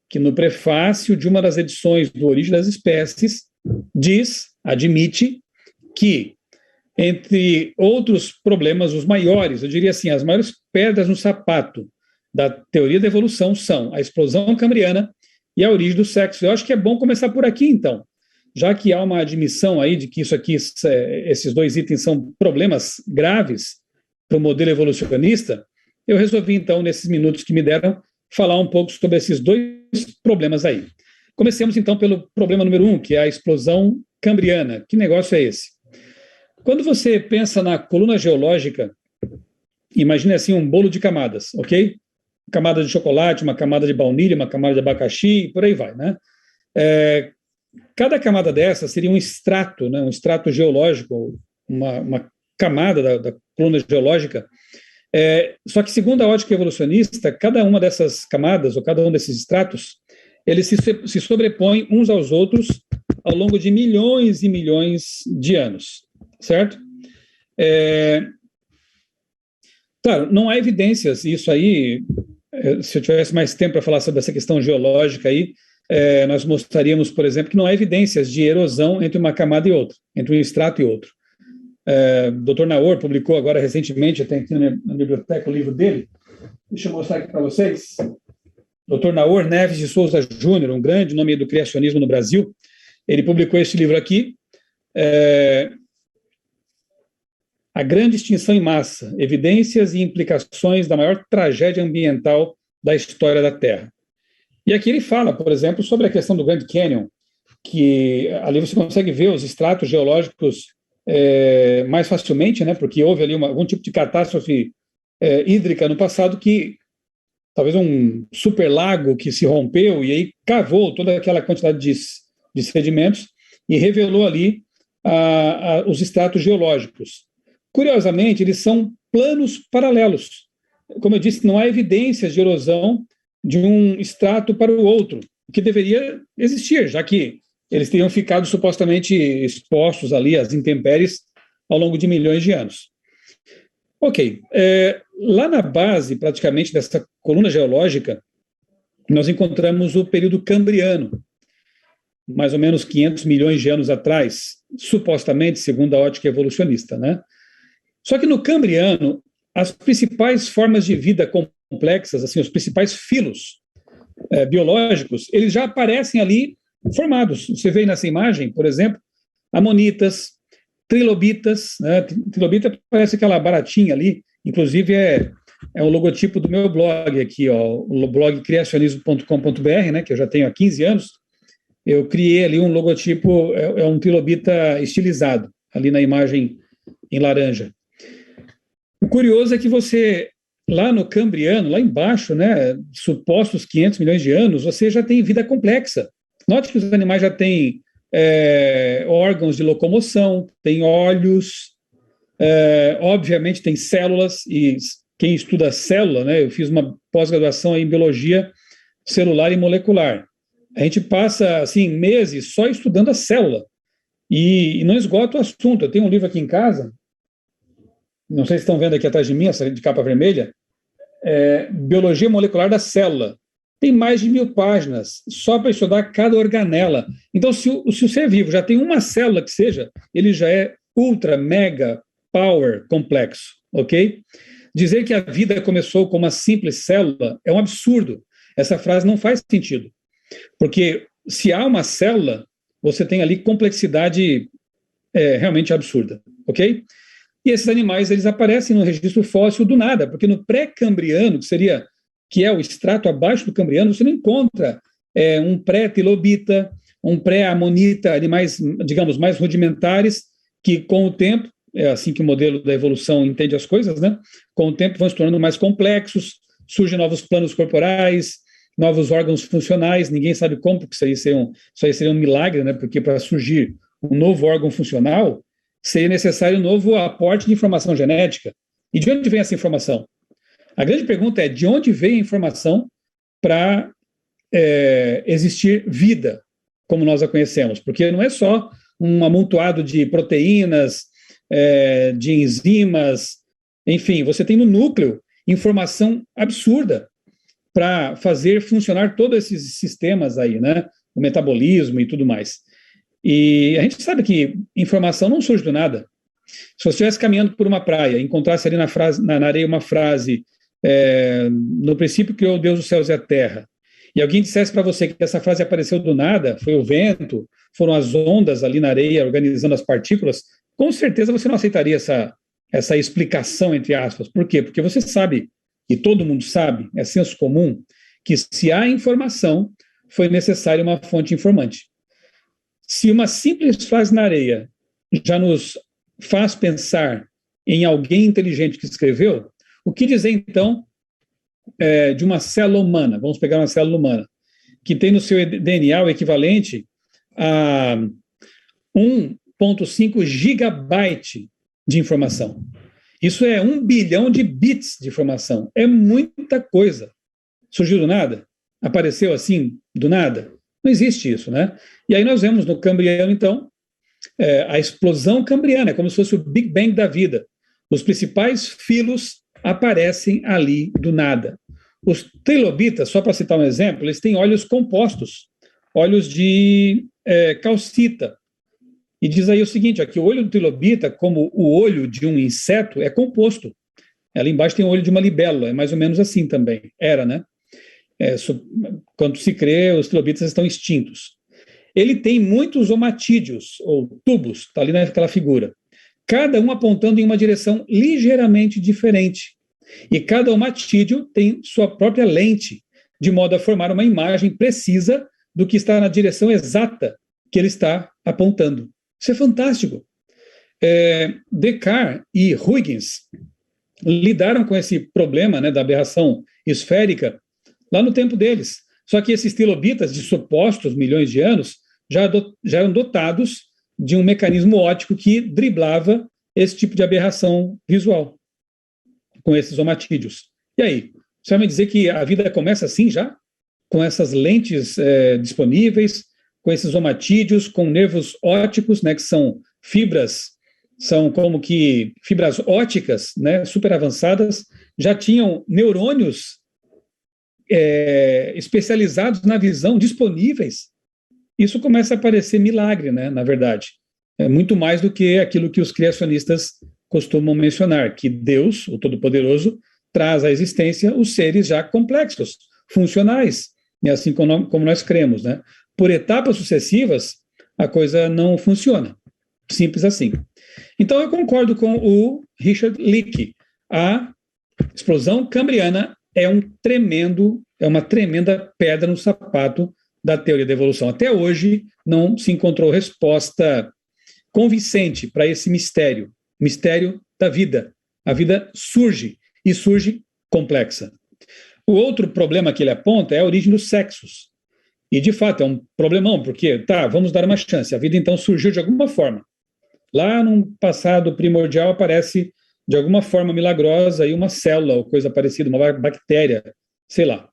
que no prefácio de uma das edições do Origem das Espécies admite que, entre outros problemas, os maiores, eu diria assim, as maiores pedras no sapato da teoria da evolução são a explosão cambriana e a origem do sexo. Eu acho que é bom começar por aqui, então, já que há uma admissão aí de que isso aqui, esses dois itens são problemas graves para o modelo evolucionista, eu resolvi, então, nesses minutos que me deram, falar um pouco sobre esses dois problemas aí. Comecemos, então, pelo problema número 1, que é a explosão cambriana. Que negócio é esse? Quando você pensa na coluna geológica, imagine assim um bolo de camadas, ok? Uma camada de chocolate, uma camada de baunilha, uma camada de abacaxi, e por aí vai, né? Cada camada dessa seria um extrato, né? Um extrato geológico, uma camada da coluna geológica. Só que, segundo a ótica evolucionista, cada uma dessas camadas, ou cada um desses estratos, eles se sobrepõem uns aos outros ao longo de milhões e milhões de anos, certo? Claro, não há evidências, isso aí, se eu tivesse mais tempo para falar sobre essa questão geológica aí, nós mostraríamos, por exemplo, que não há evidências de erosão entre uma camada e outra, entre um extrato e outro. Dr. Naor publicou agora recentemente, eu tenho aqui na biblioteca o livro dele, deixa eu mostrar aqui para vocês. Dr. Naor Neves de Souza Júnior, um grande nome do criacionismo no Brasil, ele publicou esse livro aqui, A Grande Extinção em Massa, Evidências e Implicações da Maior Tragédia Ambiental da História da Terra. E aqui ele fala, por exemplo, sobre a questão do Grand Canyon, que ali você consegue ver os estratos geológicos mais facilmente, né, porque houve ali algum tipo de catástrofe hídrica no passado que talvez um super lago que se rompeu e aí cavou toda aquela quantidade de sedimentos e revelou ali os estratos geológicos. Curiosamente, eles são planos paralelos. Como eu disse, não há evidências de erosão de um estrato para o outro, o que deveria existir, já que eles teriam ficado supostamente expostos ali às intempéries ao longo de milhões de anos. Ok, lá na base, praticamente, dessa coluna geológica, nós encontramos o período cambriano, mais ou menos 500 milhões de anos atrás, supostamente, segundo a ótica evolucionista, né? Só que no Cambriano, as principais formas de vida complexas, assim, os principais filos biológicos, eles já aparecem ali formados. Você vê nessa imagem, por exemplo, amonitas, trilobitas, né? Trilobita parece aquela baratinha ali, inclusive é um logotipo do meu blog aqui, ó, o blog criacionismo.com.br, né, que eu já tenho há 15 anos. Eu criei ali um logotipo, é um trilobita estilizado, ali na imagem em laranja. O curioso é que você, lá no Cambriano, lá embaixo, né, supostos 500 milhões de anos, você já tem vida complexa. Note que os animais já têm órgãos de locomoção, têm olhos, obviamente tem células, e quem estuda célula, né, eu fiz uma pós-graduação em biologia celular e molecular. A gente passa, assim, meses só estudando a célula e não esgota o assunto. Eu tenho um livro aqui em casa, não sei se estão vendo aqui atrás de mim, essa de capa vermelha, Biologia Molecular da Célula. Tem mais de 1000 páginas só para estudar cada organela. Então, se o ser vivo já tem uma célula que seja, ele já é ultra, mega, power complexo, ok? Dizer que a vida começou com uma simples célula é um absurdo. Essa frase não faz sentido. Porque se há uma célula, você tem ali complexidade realmente absurda, ok? E esses animais, eles aparecem no registro fóssil do nada, porque no pré-cambriano, que é o extrato abaixo do cambriano, você não encontra um pré-trilobita, um pré-amonita, animais, digamos, mais rudimentares, que com o tempo, é assim que o modelo da evolução entende as coisas, né? Com o tempo vão se tornando mais complexos, surgem novos planos corporais, novos órgãos funcionais, ninguém sabe como, porque isso aí seria um milagre, né? Porque para surgir um novo órgão funcional, seria necessário um novo aporte de informação genética. E de onde vem essa informação? A grande pergunta é, de onde vem a informação para existir vida, como nós a conhecemos? Porque não é só um amontoado de proteínas, de enzimas, enfim, você tem no núcleo informação absurda para fazer funcionar todos esses sistemas aí, né? O metabolismo e tudo mais. E a gente sabe que informação não surge do nada. Se você estivesse caminhando por uma praia, encontrasse ali na areia uma frase, no princípio criou Deus os céus e a terra, e alguém dissesse para você que essa frase apareceu do nada, foi o vento, foram as ondas ali na areia organizando as partículas, com certeza você não aceitaria essa explicação, entre aspas. Por quê? Porque você sabe, e todo mundo sabe, é senso comum, que se há informação, foi necessária uma fonte informante. Se uma simples frase na areia já nos faz pensar em alguém inteligente que escreveu, o que dizer, então, de uma célula humana? Vamos pegar uma célula humana, que tem no seu DNA o equivalente a 1,5 gigabyte de informação. Isso é 1 bilhão de bits de informação. É muita coisa. Surgiu do nada? Apareceu assim, do nada? Não existe isso, né? E aí nós vemos no Cambriano, então, a explosão cambriana, é como se fosse o Big Bang da vida. Os principais filos aparecem ali do nada. Os trilobitas, só para citar um exemplo, eles têm óleos compostos, óleos de calcita. E diz aí o seguinte, que o olho do trilobita, como o olho de um inseto, é composto. Ali embaixo tem o olho de uma libélula, é mais ou menos assim também. Era, né? Quando se crê, os trilobitas estão extintos. Ele tem muitos omatídeos, ou tubos, está ali naquela figura, cada um apontando em uma direção ligeiramente diferente. E cada omatídeo tem sua própria lente, de modo a formar uma imagem precisa do que está na direção exata que ele está apontando. Isso é fantástico. Descartes e Huygens lidaram com esse problema, né, da aberração esférica lá no tempo deles. Só que esses trilobitas, de supostos milhões de anos, já eram dotados de um mecanismo óptico que driblava esse tipo de aberração visual, com esses omatídeos. E aí? Você vai me dizer que a vida começa assim já? Com essas lentes disponíveis, com esses omatídeos, com nervos ópticos, né, que são fibras, são como que fibras ópticas, né, super avançadas, já tinham neurônios especializados na visão, disponíveis. Isso começa a parecer milagre, né, na verdade. É muito mais do que aquilo que os criacionistas costumam mencionar, que Deus, o Todo-Poderoso, traz à existência os seres já complexos, funcionais, e assim como nós cremos, né? Por etapas sucessivas, a coisa não funciona. Simples assim. Então, eu concordo com o Richard Leakey. A explosão cambriana é uma tremenda pedra no sapato da teoria da evolução. Até hoje, não se encontrou resposta convincente para esse mistério da vida. A vida surge, e surge complexa. O outro problema que ele aponta é a origem dos sexos. E, de fato, é um problemão, porque, vamos dar uma chance. A vida, então, surgiu de alguma forma. Lá num passado primordial aparece, de alguma forma milagrosa, aí uma célula ou coisa parecida, uma bactéria, sei lá.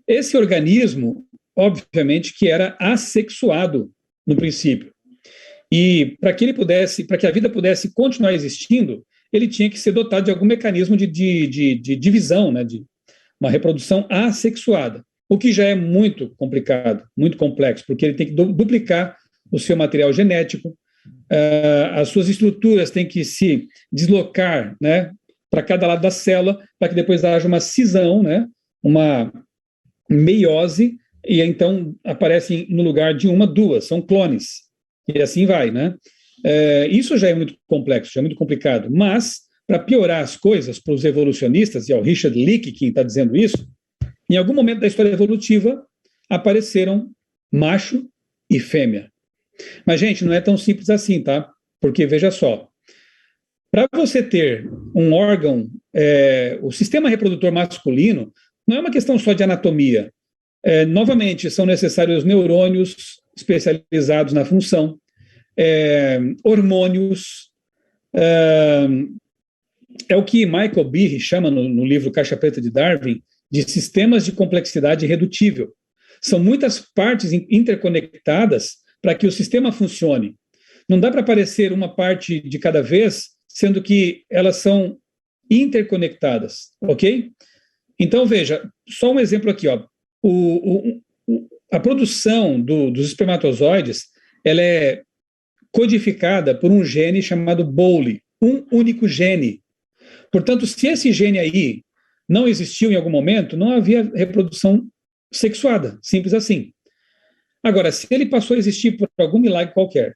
Esse organismo, obviamente, que era assexuado no princípio. E para que a vida pudesse continuar existindo, ele tinha que ser dotado de algum mecanismo de divisão, né, de uma reprodução assexuada, o que já é muito complicado, muito complexo, porque ele tem que duplicar o seu material genético, as suas estruturas têm que se deslocar, né, para cada lado da célula, para que depois haja uma cisão, né, uma meiose, e então aparecem no lugar de duas, são clones, e assim vai, né? Isso já é muito complexo, já é muito complicado, mas, para piorar as coisas para os evolucionistas, e é o Richard Leakey quem está dizendo isso, em algum momento da história evolutiva apareceram macho e fêmea. Mas, gente, não é tão simples assim, tá? Porque, veja só, para você ter um órgão, o sistema reprodutor masculino, não é uma questão só de anatomia. Novamente, são necessários neurônios especializados na função, hormônios, é o que Michael Behe chama no livro Caixa Preta de Darwin de sistemas de complexidade irredutível. São muitas partes interconectadas para que o sistema funcione. Não dá para aparecer uma parte de cada vez, sendo que elas são interconectadas, ok? Então, veja, só um exemplo aqui, ó. A produção dos espermatozoides, ela é codificada por um gene chamado BOLI, um único gene. Portanto, se esse gene aí não existiu em algum momento, não havia reprodução sexuada, simples assim. Agora, se ele passou a existir por algum milagre qualquer,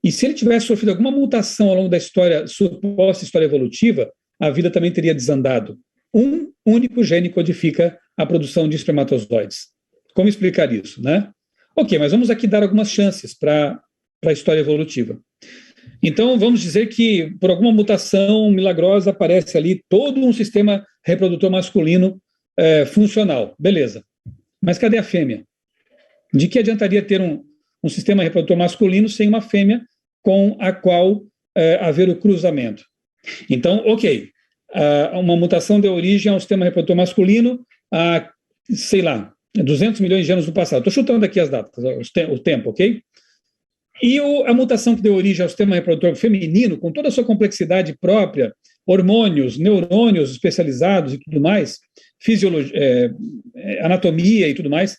e se ele tivesse sofrido alguma mutação ao longo da história, suposta história evolutiva, a vida também teria desandado. Um único gene codifica a produção de espermatozoides. Como explicar isso, né? Ok, mas vamos aqui dar algumas chances para a história evolutiva. Então, vamos dizer que, por alguma mutação milagrosa, aparece ali todo um sistema reprodutor masculino funcional. Beleza. Mas cadê a fêmea? De que adiantaria ter um sistema reprodutor masculino sem uma fêmea com a qual haver o cruzamento? Então, ok, uma mutação deu origem a um sistema reprodutor masculino há, sei lá, 200 milhões de anos no passado. Estou chutando aqui as datas, o tempo, ok? E a mutação que deu origem ao sistema reprodutor feminino, com toda a sua complexidade própria, hormônios, neurônios especializados e tudo mais, anatomia e tudo mais,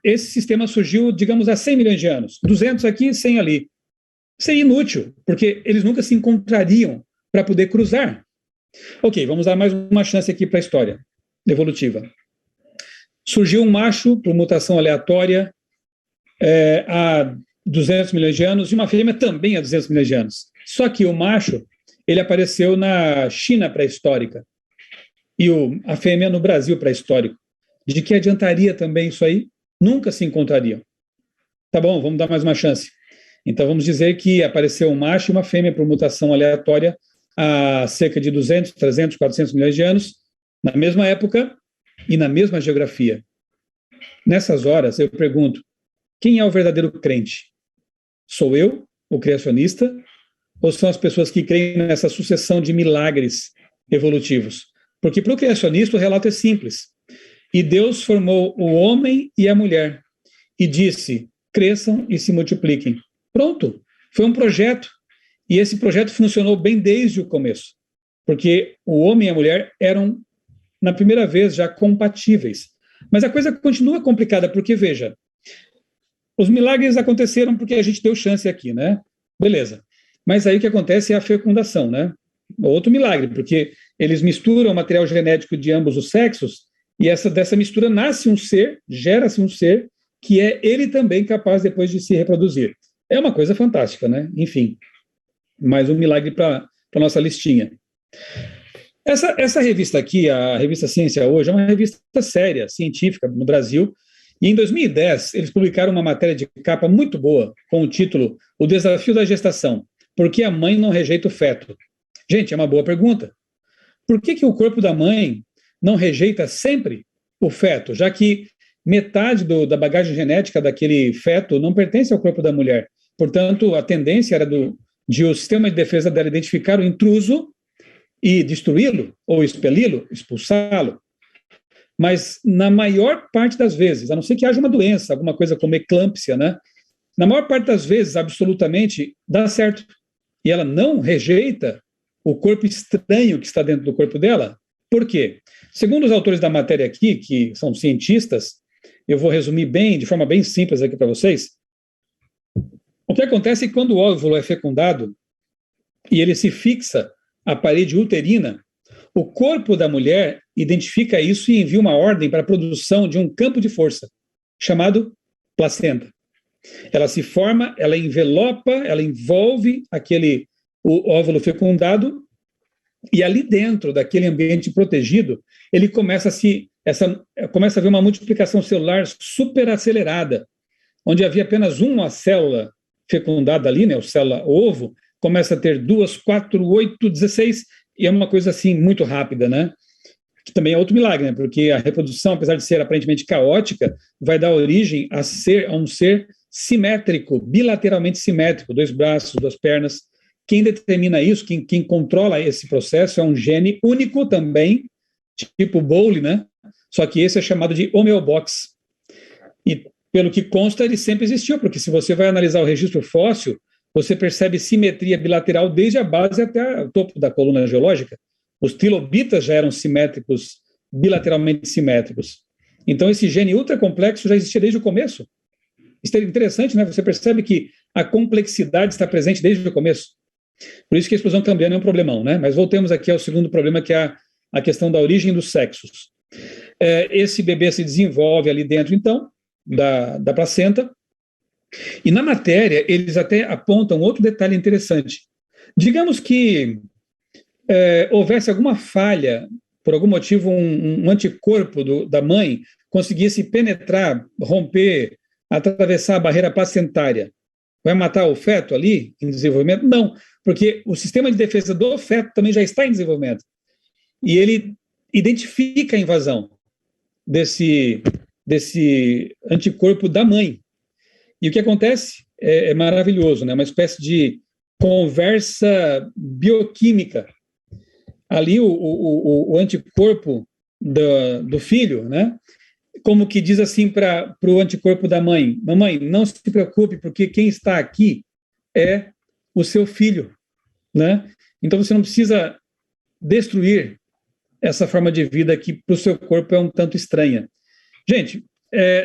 esse sistema surgiu, digamos, há 100 milhões de anos. 200 aqui, 100 ali. Seria inútil, porque eles nunca se encontrariam para poder cruzar. Ok, vamos dar mais uma chance aqui para a história evolutiva. Surgiu um macho por mutação aleatória há 200 milhões de anos e uma fêmea também há 200 milhões de anos. Só que o macho, ele apareceu na China pré-histórica e a fêmea no Brasil pré-histórico. De que adiantaria também isso aí? Nunca se encontrariam. Tá bom, vamos dar mais uma chance. Então vamos dizer que apareceu um macho e uma fêmea por mutação aleatória há cerca de 200, 300, 400 milhões de anos, na mesma época e na mesma geografia. Nessas horas eu pergunto, quem é o verdadeiro crente? Sou eu, o criacionista, ou são as pessoas que creem nessa sucessão de milagres evolutivos? Porque para o criacionista o relato é simples. E Deus formou o homem e a mulher e disse, cresçam e se multipliquem. Pronto, foi um projeto. E esse projeto funcionou bem desde o começo, porque o homem e a mulher eram, na primeira vez, já compatíveis. Mas a coisa continua complicada, porque, veja, os milagres aconteceram porque a gente deu chance aqui, né? Beleza. Mas aí o que acontece é a fecundação, né? Outro milagre, porque eles misturam o material genético de ambos os sexos e dessa mistura nasce um ser, gera-se um ser, que é ele também capaz depois de se reproduzir. É uma coisa fantástica, né? Enfim, mais um milagre para a nossa listinha. Essa revista aqui, a revista Ciência Hoje, é uma revista séria, científica, no Brasil, e em 2010 eles publicaram uma matéria de capa muito boa, com o título O Desafio da Gestação, por que a mãe não rejeita o feto? Gente, é uma boa pergunta. Por que o corpo da mãe não rejeita sempre o feto, já que metade da bagagem genética daquele feto não pertence ao corpo da mulher? Portanto, a tendência era de o sistema de defesa dela identificar o intruso e destruí-lo, ou expeli-lo, expulsá-lo. Mas, na maior parte das vezes, a não ser que haja uma doença, alguma coisa como eclâmpsia, né? Na maior parte das vezes, absolutamente, dá certo. E ela não rejeita o corpo estranho que está dentro do corpo dela. Por quê? Segundo os autores da matéria aqui, que são cientistas, eu vou resumir de forma bem simples aqui para vocês. O que acontece é que quando o óvulo é fecundado e ele se fixa à parede uterina, o corpo da mulher identifica isso e envia uma ordem para a produção de um campo de força, chamado placenta. Ela se forma, ela envelopa, ela envolve o óvulo fecundado e ali dentro daquele ambiente protegido, ele começa a haver uma multiplicação celular super acelerada, onde havia apenas uma célula fecundada ali, né, o célula ovo, começa a ter 2, 4, 8, 16, e é uma coisa assim muito rápida, né? Que também é outro milagre, né? Porque a reprodução, apesar de ser aparentemente caótica, vai dar origem a um ser simétrico, bilateralmente simétrico, 2 braços, 2 pernas. Quem determina isso, quem controla esse processo é um gene único também, tipo BOLI, né? Só que esse é chamado de homeobox. E pelo que consta, ele sempre existiu, porque se você vai analisar o registro fóssil, você percebe simetria bilateral desde a base até o topo da coluna geológica. Os trilobitas já eram simétricos, bilateralmente simétricos. Então, esse gene ultracomplexo já existia desde o começo. Isso é interessante, né? Você percebe que a complexidade está presente desde o começo. Por isso que a explosão cambriana é um problemão, né? Mas voltemos aqui ao segundo problema, que é a questão da origem dos sexos. Esse bebê se desenvolve ali dentro, então, da placenta. E na matéria, eles até apontam outro detalhe interessante. Digamos que houvesse alguma falha, por algum motivo, um anticorpo da mãe conseguisse penetrar, romper, atravessar a barreira placentária. Vai matar o feto ali, em desenvolvimento? Não, porque o sistema de defesa do feto também já está em desenvolvimento. E ele identifica a invasão desse anticorpo da mãe. E o que acontece é maravilhoso, né? Uma espécie de conversa bioquímica. Ali o anticorpo do filho, né? Como que diz assim para o anticorpo da mãe: mamãe, não se preocupe, porque quem está aqui é o seu filho, né? Então você não precisa destruir essa forma de vida que para o seu corpo é um tanto estranha. Gente,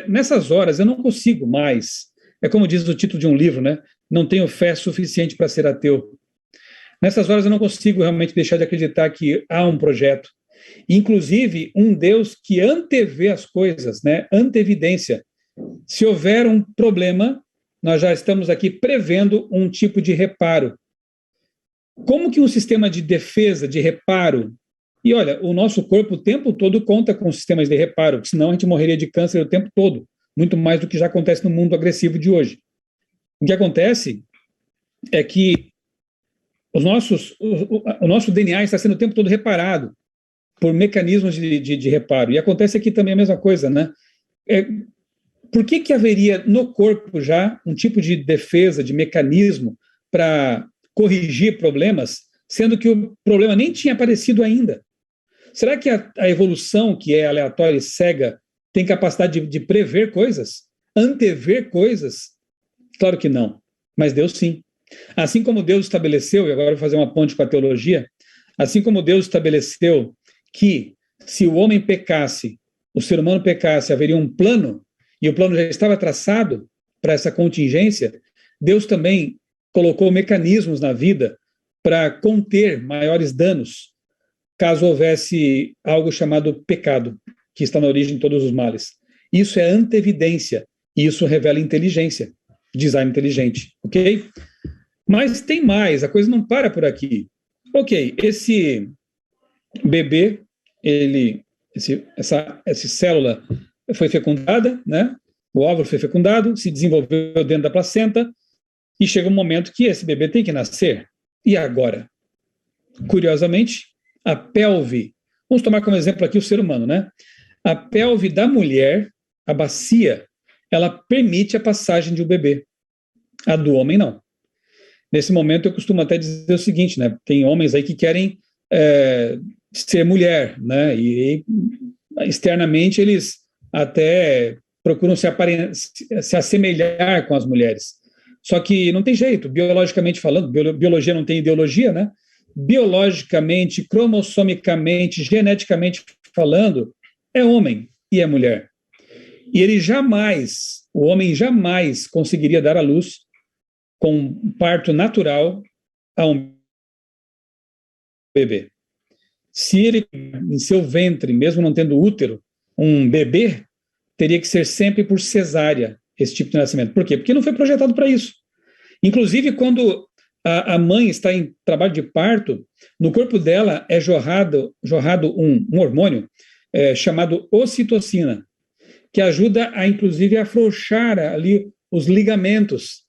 nessas horas eu não consigo mais, é como diz o título de um livro, né? Não tenho fé suficiente para ser ateu. Nessas horas eu não consigo realmente deixar de acreditar que há um projeto, inclusive um Deus que antevê as coisas, né? Antevidência. Se houver um problema, nós já estamos aqui prevendo um tipo de reparo. Como que um sistema de defesa, de reparo, e olha, o nosso corpo o tempo todo conta com sistemas de reparo, senão a gente morreria de câncer o tempo todo, muito mais do que já acontece no mundo agressivo de hoje. O que acontece é que o nosso DNA está sendo o tempo todo reparado por mecanismos de reparo. E acontece aqui também a mesma coisa, né? Por que haveria no corpo já um tipo de defesa, de mecanismo para corrigir problemas, sendo que o problema nem tinha aparecido ainda? Será que a evolução, que é aleatória e cega, tem capacidade de prever coisas? Antever coisas? Claro que não, mas Deus sim. Assim como Deus estabeleceu, e agora eu vou fazer uma ponte com a teologia, assim como Deus estabeleceu que se o homem pecasse, o ser humano pecasse, haveria um plano, e o plano já estava traçado para essa contingência, Deus também colocou mecanismos na vida para conter maiores danos, caso houvesse algo chamado pecado, que está na origem de todos os males. Isso é antevidência, e isso revela inteligência, design inteligente, ok? Mas tem mais, a coisa não para por aqui. Ok, esse bebê, essa célula foi fecundada, né? O óvulo foi fecundado, se desenvolveu dentro da placenta, e chega um momento que esse bebê tem que nascer. E agora? Curiosamente, a pelve, vamos tomar como exemplo aqui o ser humano, né? A pelve da mulher, a bacia, ela permite a passagem de um bebê. A do homem, não. Nesse momento, eu costumo até dizer o seguinte, né? Tem homens aí que querem ser mulher, né? E externamente eles até procuram se assemelhar com as mulheres. Só que não tem jeito, biologicamente falando, biologia não tem ideologia, né? Biologicamente, cromossomicamente, geneticamente falando, é homem e é mulher. E o homem jamais conseguiria dar à luz com um parto natural a um bebê. Se ele, em seu ventre, mesmo não tendo útero, um bebê, teria que ser sempre por cesárea, esse tipo de nascimento. Por quê? Porque não foi projetado para isso. Inclusive, quando a mãe está em trabalho de parto, no corpo dela é jorrado um hormônio chamado ocitocina, que ajuda a, inclusive, afrouxar ali os ligamentos.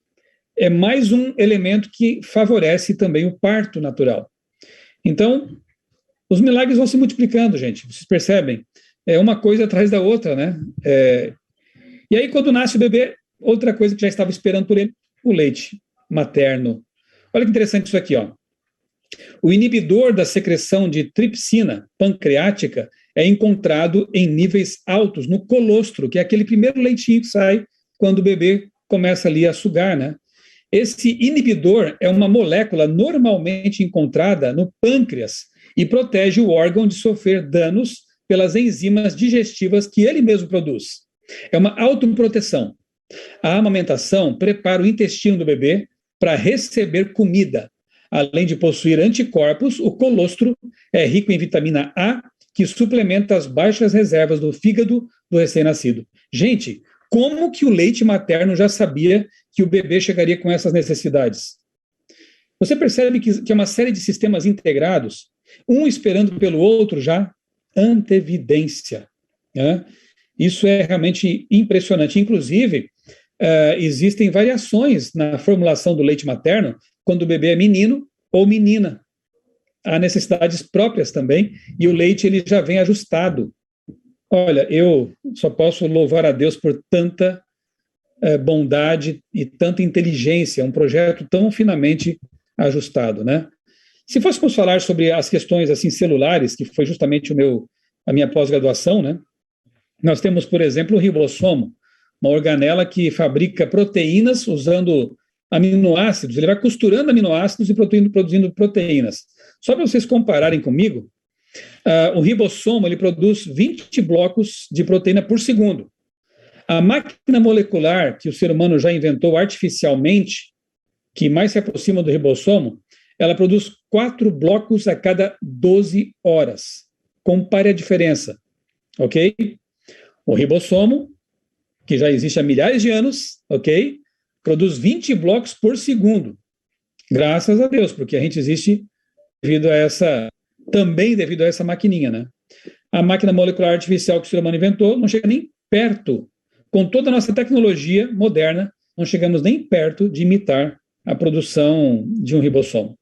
É mais um elemento que favorece também o parto natural. Então, os milagres vão se multiplicando, gente. Vocês percebem? É uma coisa atrás da outra, né? E aí, quando nasce o bebê, outra coisa que já estava esperando por ele, o leite materno. Olha que interessante isso aqui, ó. O inibidor da secreção de tripsina pancreática é encontrado em níveis altos no colostro, que é aquele primeiro leitinho que sai quando o bebê começa ali a sugar, né? Esse inibidor é uma molécula normalmente encontrada no pâncreas e protege o órgão de sofrer danos pelas enzimas digestivas que ele mesmo produz. É uma autoproteção. A amamentação prepara o intestino do bebê para receber comida. Além de possuir anticorpos, o colostro é rico em vitamina A, que suplementa as baixas reservas do fígado do recém-nascido. Gente, como que o leite materno já sabia que o bebê chegaria com essas necessidades? Você percebe que é uma série de sistemas integrados, um esperando pelo outro já, antevidência, né? Isso é realmente impressionante. Inclusive, existem variações na formulação do leite materno quando o bebê é menino ou menina. Há necessidades próprias também, e o leite ele já vem ajustado. Olha, eu só posso louvar a Deus por tanta bondade e tanta inteligência, um projeto tão finamente ajustado, né? Se fôssemos falar sobre as questões assim celulares, que foi justamente a minha pós-graduação, né? Nós temos, por exemplo, o ribossomo, uma organela que fabrica proteínas usando aminoácidos. Ele vai costurando aminoácidos e produzindo proteínas. Só para vocês compararem comigo, o ribossomo ele produz 20 blocos de proteína por segundo. A máquina molecular que o ser humano já inventou artificialmente, que mais se aproxima do ribossomo, ela produz 4 blocos a cada 12 horas. Compare a diferença, ok? O ribossomo, que já existe há milhares de anos, ok? Produz 20 blocos por segundo. Graças a Deus, porque a gente existe devido a essa maquininha, né? A máquina molecular artificial que o ser humano inventou não chega nem perto, com toda a nossa tecnologia moderna, não chegamos nem perto de imitar a produção de um ribossomo.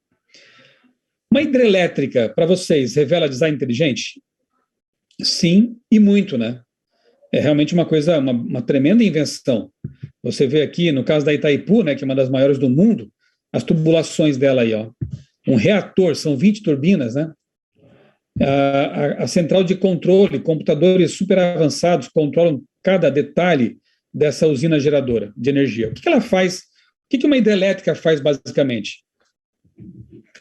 Uma hidrelétrica, para vocês, revela design inteligente? Sim, e muito, né? É realmente uma coisa, uma tremenda invenção. Você vê aqui, no caso da Itaipu, né, que é uma das maiores do mundo, as tubulações dela aí, ó. Um reator, são 20 turbinas, né? A central de controle, computadores super avançados controlam cada detalhe dessa usina geradora de energia. O que ela faz? O que uma hidrelétrica faz, basicamente?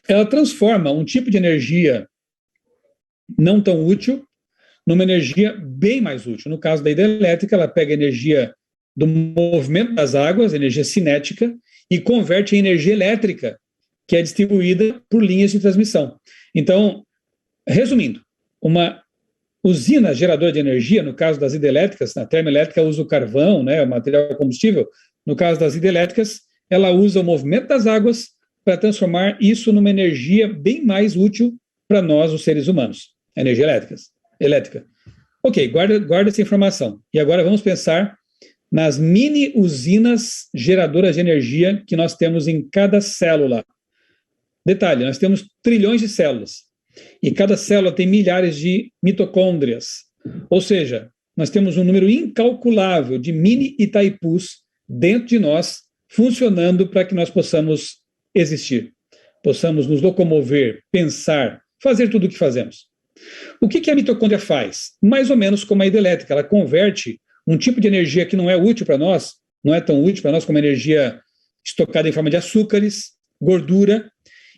Ela transforma um tipo de energia não tão útil numa energia bem mais útil. No caso da hidrelétrica, ela pega a energia do movimento das águas, energia cinética, e converte em energia elétrica, que é distribuída por linhas de transmissão. Então, resumindo, uma usina geradora de energia, no caso das hidrelétricas, na termoelétrica usa o carvão, né, o material combustível. No caso das hidrelétricas, ela usa o movimento das águas para transformar isso numa energia bem mais útil para nós, os seres humanos. Energia elétrica. Ok, guarda essa informação. E agora vamos pensar nas mini usinas geradoras de energia que nós temos em cada célula. Detalhe, nós temos trilhões de células. E cada célula tem milhares de mitocôndrias. Ou seja, nós temos um número incalculável de mini Itaipus dentro de nós, funcionando para que nós possamos existir, possamos nos locomover, pensar, fazer tudo o que fazemos. O que a mitocôndria faz? Mais ou menos como a hidrelétrica, ela converte um tipo de energia que não é útil para nós, não é tão útil para nós como energia estocada em forma de açúcares, gordura,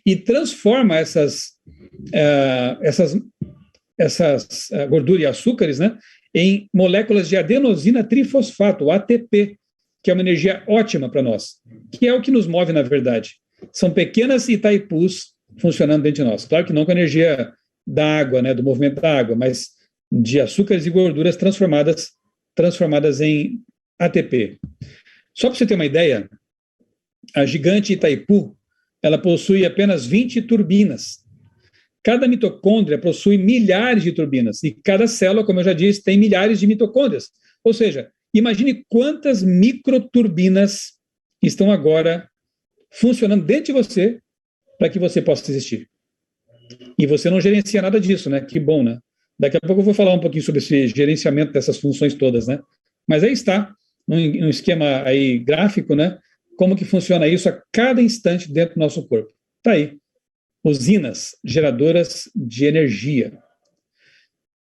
e transforma essas gordura e açúcares, né, em moléculas de adenosina trifosfato, ATP, que é uma energia ótima para nós, que é o que nos move, na verdade. São pequenas Itaipus funcionando dentro de nós. Claro que não com a energia da água, né, do movimento da água, mas de açúcares e gorduras transformadas em ATP. Só para você ter uma ideia, a gigante Itaipu, ela possui apenas 20 turbinas. Cada mitocôndria possui milhares de turbinas, e cada célula, como eu já disse, tem milhares de mitocôndrias. Ou seja, imagine quantas microturbinas estão agora funcionando dentro de você para que você possa existir. E você não gerencia nada disso, né? Que bom, né? Daqui a pouco eu vou falar um pouquinho sobre esse gerenciamento dessas funções todas, né? Mas aí está, num esquema aí gráfico, né? Como que funciona isso a cada instante dentro do nosso corpo. Está aí. Usinas geradoras de energia.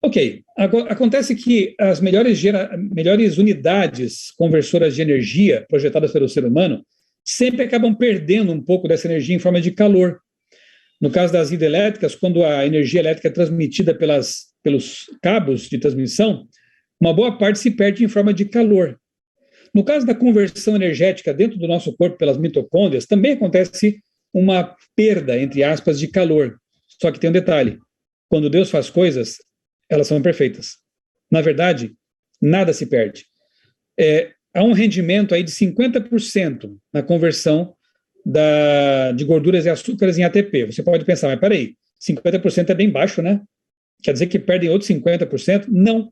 Ok, acontece que as melhores unidades conversoras de energia projetadas pelo ser humano sempre acabam perdendo um pouco dessa energia em forma de calor. No caso das hidrelétricas, quando a energia elétrica é transmitida pelos cabos de transmissão, uma boa parte se perde em forma de calor. No caso da conversão energética dentro do nosso corpo pelas mitocôndrias, também acontece uma perda, entre aspas, de calor. Só que tem um detalhe: quando Deus faz coisas, elas são perfeitas. Na verdade, nada se perde. Há um rendimento aí de 50% na conversão de gorduras e açúcares em ATP. Você pode pensar, mas peraí, 50% é bem baixo, né? Quer dizer que perdem outros 50%? Não.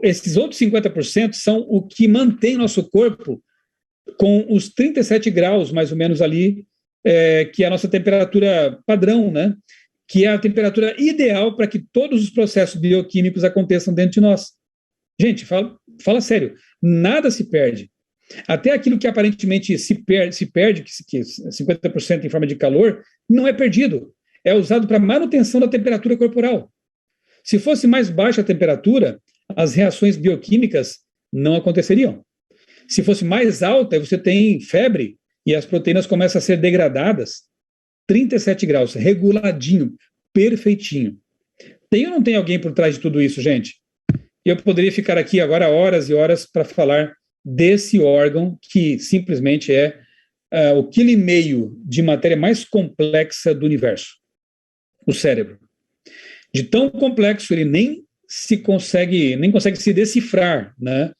Esses outros 50% são o que mantém nosso corpo com os 37 graus, mais ou menos ali, que é a nossa temperatura padrão, né? Que é a temperatura ideal para que todos os processos bioquímicos aconteçam dentro de nós. Gente, fala sério, nada se perde. Até aquilo que aparentemente se perde, que 50% em forma de calor, não é perdido. É usado para manutenção da temperatura corporal. Se fosse mais baixa a temperatura, as reações bioquímicas não aconteceriam. Se fosse mais alta, você tem febre e as proteínas começam a ser degradadas. 37 graus, reguladinho, perfeitinho. Tem ou não tem alguém por trás de tudo isso, gente? Eu poderia ficar aqui agora horas e horas para falar desse órgão que simplesmente é o quilo e meio de matéria mais complexa do universo, o cérebro. De tão complexo, ele nem consegue se decifrar, né?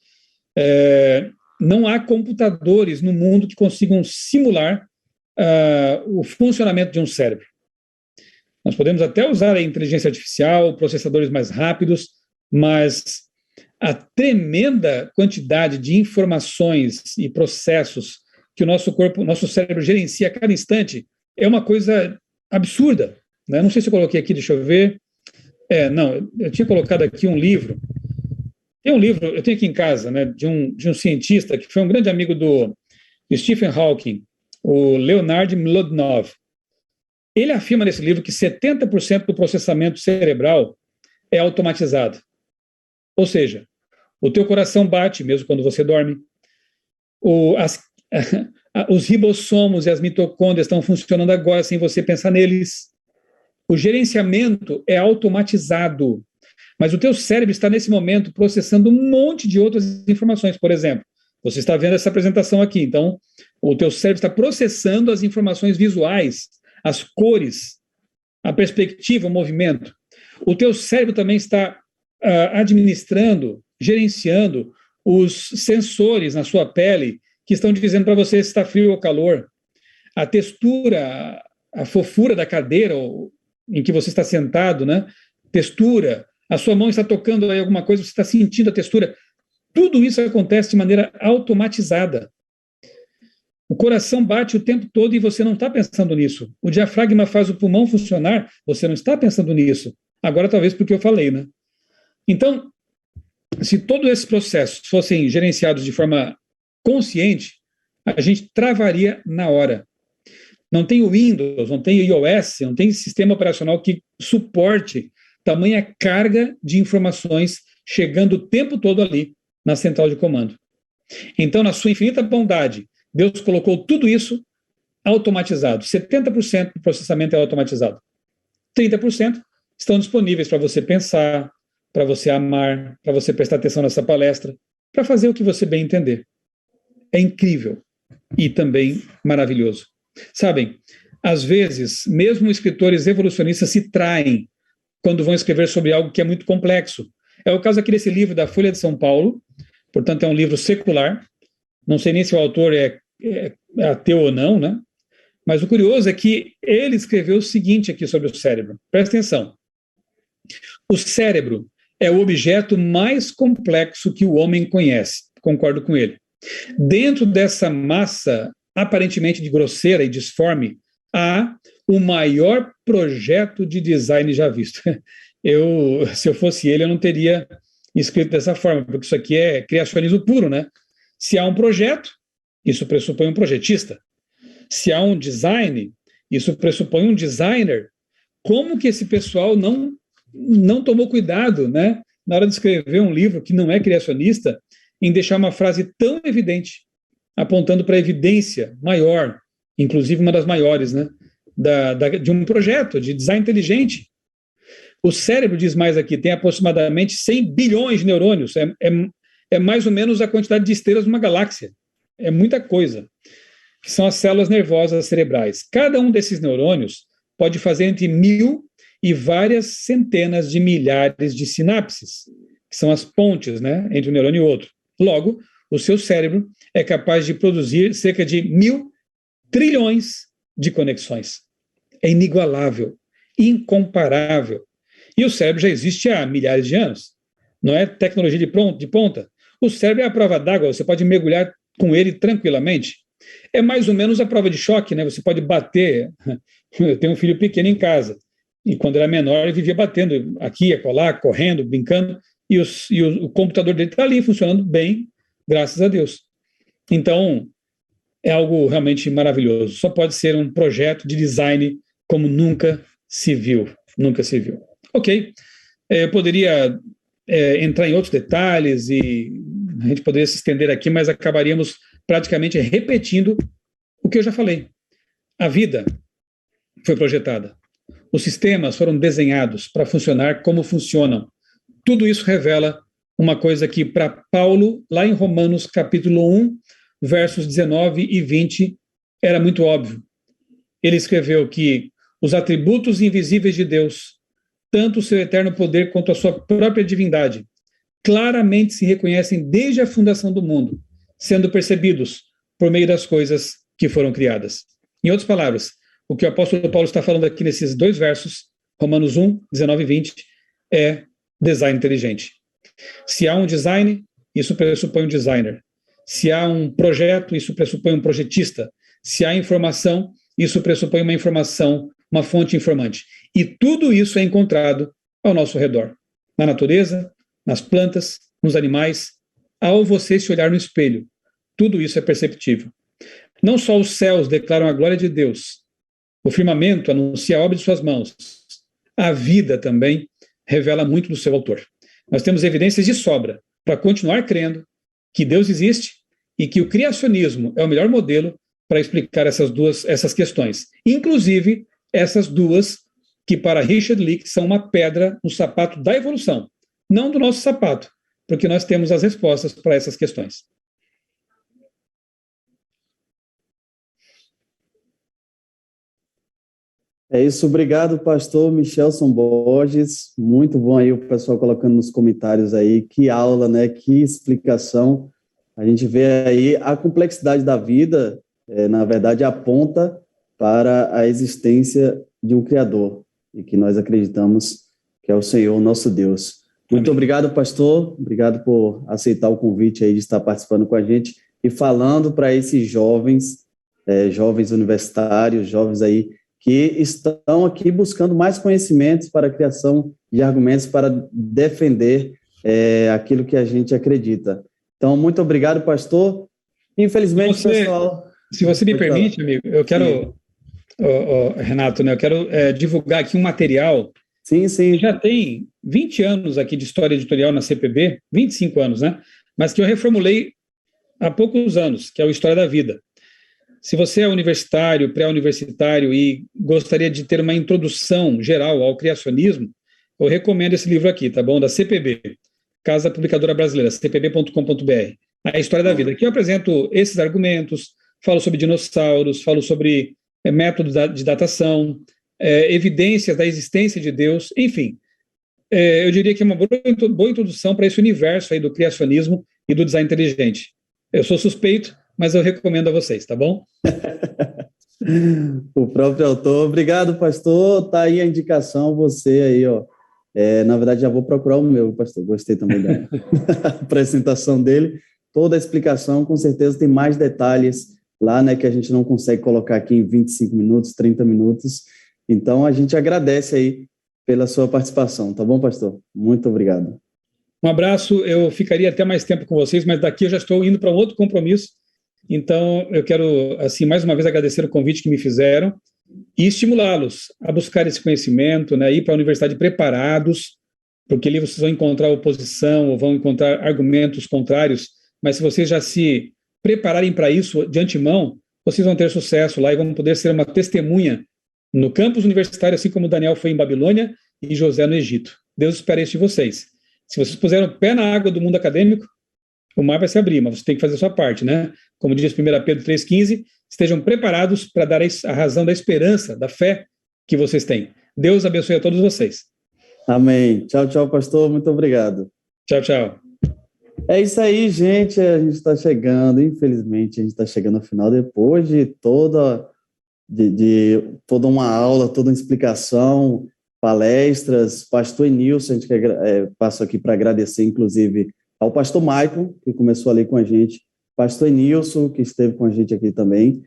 Não há computadores no mundo que consigam simular o funcionamento de um cérebro. Nós podemos até usar a inteligência artificial, processadores mais rápidos, mas a tremenda quantidade de informações e processos que o nosso cérebro gerencia a cada instante é uma coisa absurda, né? Não sei se eu coloquei aqui, deixa eu ver. Não, eu tinha colocado aqui um livro. Tem um livro, eu tenho aqui em casa, né, de um cientista que foi um grande amigo do Stephen Hawking, o Leonard Mlodinow. Ele afirma nesse livro que 70% do processamento cerebral é automatizado. Ou seja, o teu coração bate mesmo quando você dorme, os ribossomos e as mitocôndrias estão funcionando agora sem você pensar neles. O gerenciamento é automatizado, mas o teu cérebro está nesse momento processando um monte de outras informações. Por exemplo, você está vendo essa apresentação aqui, então o teu cérebro está processando as informações visuais, as cores, a perspectiva, o movimento. O teu cérebro também está administrando, gerenciando os sensores na sua pele que estão dizendo para você se está frio ou calor, a textura, a fofura da cadeira em que você está sentado, né? Textura, a sua mão está tocando aí alguma coisa, você está sentindo a textura. Tudo isso acontece de maneira automatizada. O coração bate o tempo todo e você não está pensando nisso. O diafragma faz o pulmão funcionar, você não está pensando nisso. Agora talvez porque eu falei, né? Então, se todos esses processos fossem gerenciados de forma consciente, a gente travaria na hora. Não tem o Windows, não tem o iOS, não tem sistema operacional que suporte tamanha carga de informações chegando o tempo todo ali na central de comando. Então, na sua infinita bondade, Deus colocou tudo isso automatizado. 70% do processamento é automatizado. 30% estão disponíveis para você pensar, para você amar, para você prestar atenção nessa palestra, para fazer o que você bem entender. É incrível e também maravilhoso. Sabem, às vezes, mesmo escritores evolucionistas se traem quando vão escrever sobre algo que é muito complexo. É o caso aqui desse livro da Folha de São Paulo, portanto é um livro secular, não sei nem se o autor é ateu ou não, né? Mas o curioso é que ele escreveu o seguinte aqui sobre o cérebro. Presta atenção. O cérebro é o objeto mais complexo que o homem conhece. Concordo com ele. Dentro dessa massa aparentemente de grosseira e disforme, há o maior projeto de design já visto. Se eu fosse ele, eu não teria escrito dessa forma, porque isso aqui é criacionismo puro, né? Se há um projeto, isso pressupõe um projetista. Se há um design, isso pressupõe um designer. Como que esse pessoal não tomou cuidado, né, na hora de escrever um livro que não é criacionista, em deixar uma frase tão evidente, apontando para a evidência maior, inclusive uma das maiores, né, de um projeto de design inteligente. O cérebro, diz mais aqui, tem aproximadamente 100 bilhões de neurônios, é mais ou menos a quantidade de estrelas de uma galáxia. É muita coisa, que são as células nervosas cerebrais. Cada um desses neurônios pode fazer entre 1.000 e várias centenas de milhares de sinapses, que são as pontes, né, entre um neurônio e outro. Logo, o seu cérebro é capaz de produzir cerca de 1.000 trilhões de conexões. É inigualável, incomparável. E o cérebro já existe há milhares de anos. Não é tecnologia de ponta. O cérebro é a prova d'água, você pode mergulhar com ele tranquilamente. É mais ou menos a prova de choque, né? Você pode bater. Eu tenho um filho pequeno em casa, e quando era menor ele vivia batendo aqui, acolá, correndo, brincando, e o computador dele está ali funcionando bem, graças a Deus. Então, é algo realmente maravilhoso. Só pode ser um projeto de design como nunca se viu. Nunca se viu. Ok. Eu poderia entrar em outros detalhes e a gente poderia se estender aqui, mas acabaríamos praticamente repetindo o que eu já falei. A vida foi projetada. Os sistemas foram desenhados para funcionar como funcionam. Tudo isso revela uma coisa que, para Paulo, lá em Romanos capítulo 1, versos 19 e 20, era muito óbvio. Ele escreveu que os atributos invisíveis de Deus, tanto o seu eterno poder quanto a sua própria divindade, claramente se reconhecem desde a fundação do mundo, sendo percebidos por meio das coisas que foram criadas. Em outras palavras, o que o apóstolo Paulo está falando aqui nesses dois versos, Romanos 1, 19 e 20, é design inteligente. Se há um design, isso pressupõe um designer. Se há um projeto, isso pressupõe um projetista. Se há informação, isso pressupõe uma informação, uma fonte informante. E tudo isso é encontrado ao nosso redor. Na natureza, nas plantas, nos animais. Ao você se olhar no espelho, tudo isso é perceptível. Não só os céus declaram a glória de Deus, o firmamento anuncia a obra de suas mãos. A vida também revela muito do seu autor. Nós temos evidências de sobra para continuar crendo que Deus existe e que o criacionismo é o melhor modelo para explicar essas questões. Inclusive, essas duas que, para Richard Leakey, são uma pedra no sapato da evolução, não do nosso sapato, porque nós temos as respostas para essas questões. É isso, obrigado, pastor Michelson Borges. Muito bom aí o pessoal colocando nos comentários aí. Que aula, né? Que explicação. A gente vê aí a complexidade da vida, na verdade, aponta para a existência de um Criador e que nós acreditamos que é o Senhor, nosso Deus. Muito obrigado, pastor. Obrigado por aceitar o convite aí de estar participando com a gente e falando para esses jovens, jovens universitários, jovens aí que estão aqui buscando mais conhecimentos para a criação de argumentos para defender aquilo que a gente acredita. Então, muito obrigado, pastor. Infelizmente, pessoal... Se você me permite, amigo, eu quero, Renato, né, eu quero divulgar aqui um material. Sim, sim. Já tem 20 anos aqui de história editorial na CPB, 25 anos, né? Mas que eu reformulei há poucos anos, que é o História da Vida. Se você é universitário, pré-universitário e gostaria de ter uma introdução geral ao criacionismo, eu recomendo esse livro aqui, tá bom? Da CPB, Casa Publicadora Brasileira, cpb.com.br. A História da Vida. Aqui eu apresento esses argumentos, falo sobre dinossauros, falo sobre métodos de datação, evidências da existência de Deus, enfim. Eu diria que é uma boa introdução para esse universo aí do criacionismo e do design inteligente. Eu sou suspeito, mas eu recomendo a vocês, tá bom? O próprio autor. Obrigado, pastor. Tá aí a indicação, você aí, ó. Na verdade, já vou procurar o meu, pastor. Gostei também da apresentação dele. Toda a explicação, com certeza, tem mais detalhes lá, né, que a gente não consegue colocar aqui em 25 minutos, 30 minutos. Então, a gente agradece aí pela sua participação, tá bom, pastor? Muito obrigado. Um abraço. Eu ficaria até mais tempo com vocês, mas daqui eu já estou indo para um outro compromisso. Então, eu quero, assim, mais uma vez agradecer o convite que me fizeram e estimulá-los a buscar esse conhecimento, né, ir para a universidade preparados, porque ali vocês vão encontrar oposição ou vão encontrar argumentos contrários, mas se vocês já se prepararem para isso de antemão, vocês vão ter sucesso lá e vão poder ser uma testemunha no campus universitário, assim como Daniel foi em Babilônia e José no Egito. Deus espera isso de vocês. Se vocês puserem o pé na água do mundo acadêmico, o mar vai se abrir, mas você tem que fazer a sua parte, né? Como diz 1 Pedro 3,15, estejam preparados para dar a razão da esperança, da fé que vocês têm. Deus abençoe a todos vocês. Amém. Tchau, tchau, pastor. Muito obrigado. Tchau, tchau. É isso aí, gente. A gente está chegando, infelizmente, a gente está chegando ao final depois de toda uma aula, toda uma explicação, palestras. Pastor Enilson, a gente passa aqui para agradecer, inclusive, ao pastor Maicon, que começou ali com a gente, pastor Enilson, que esteve com a gente aqui também,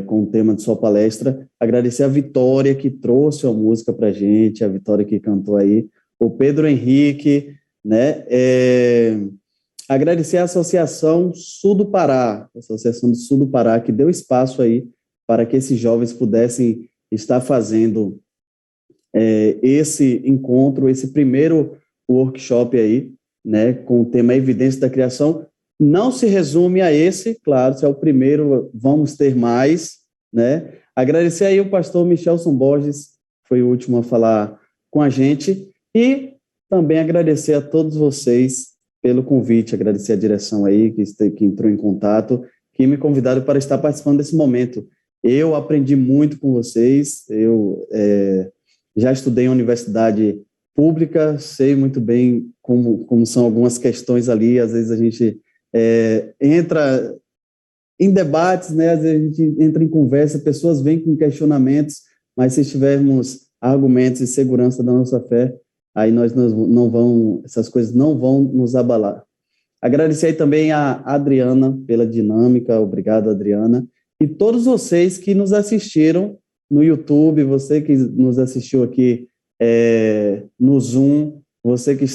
com o tema de sua palestra. Agradecer a Vitória, que trouxe a música para a gente, a Vitória que cantou aí, o Pedro Henrique, né? Agradecer a Associação Sul do Pará, a Associação do Sul do Pará, que deu espaço aí para que esses jovens pudessem estar fazendo esse encontro, esse primeiro workshop aí, né, com o tema Evidência da Criação. Não se resume a esse, claro, se é o primeiro, vamos ter mais, né? Agradecer aí o pastor Michelson Borges, foi o último a falar com a gente, e também agradecer a todos vocês pelo convite, agradecer a direção aí que entrou em contato, que me convidaram para estar participando desse momento. Eu aprendi muito com vocês, eu já estudei em universidade pública, sei muito bem como são algumas questões ali, às vezes a gente entra em debates, né? Às vezes a gente entra em conversa, pessoas vêm com questionamentos, mas se tivermos argumentos e segurança da nossa fé, aí essas coisas não vão nos abalar. Agradecer aí também a Adriana pela dinâmica, obrigado, Adriana, e todos vocês que nos assistiram no YouTube, você que nos assistiu aqui no Zoom, você que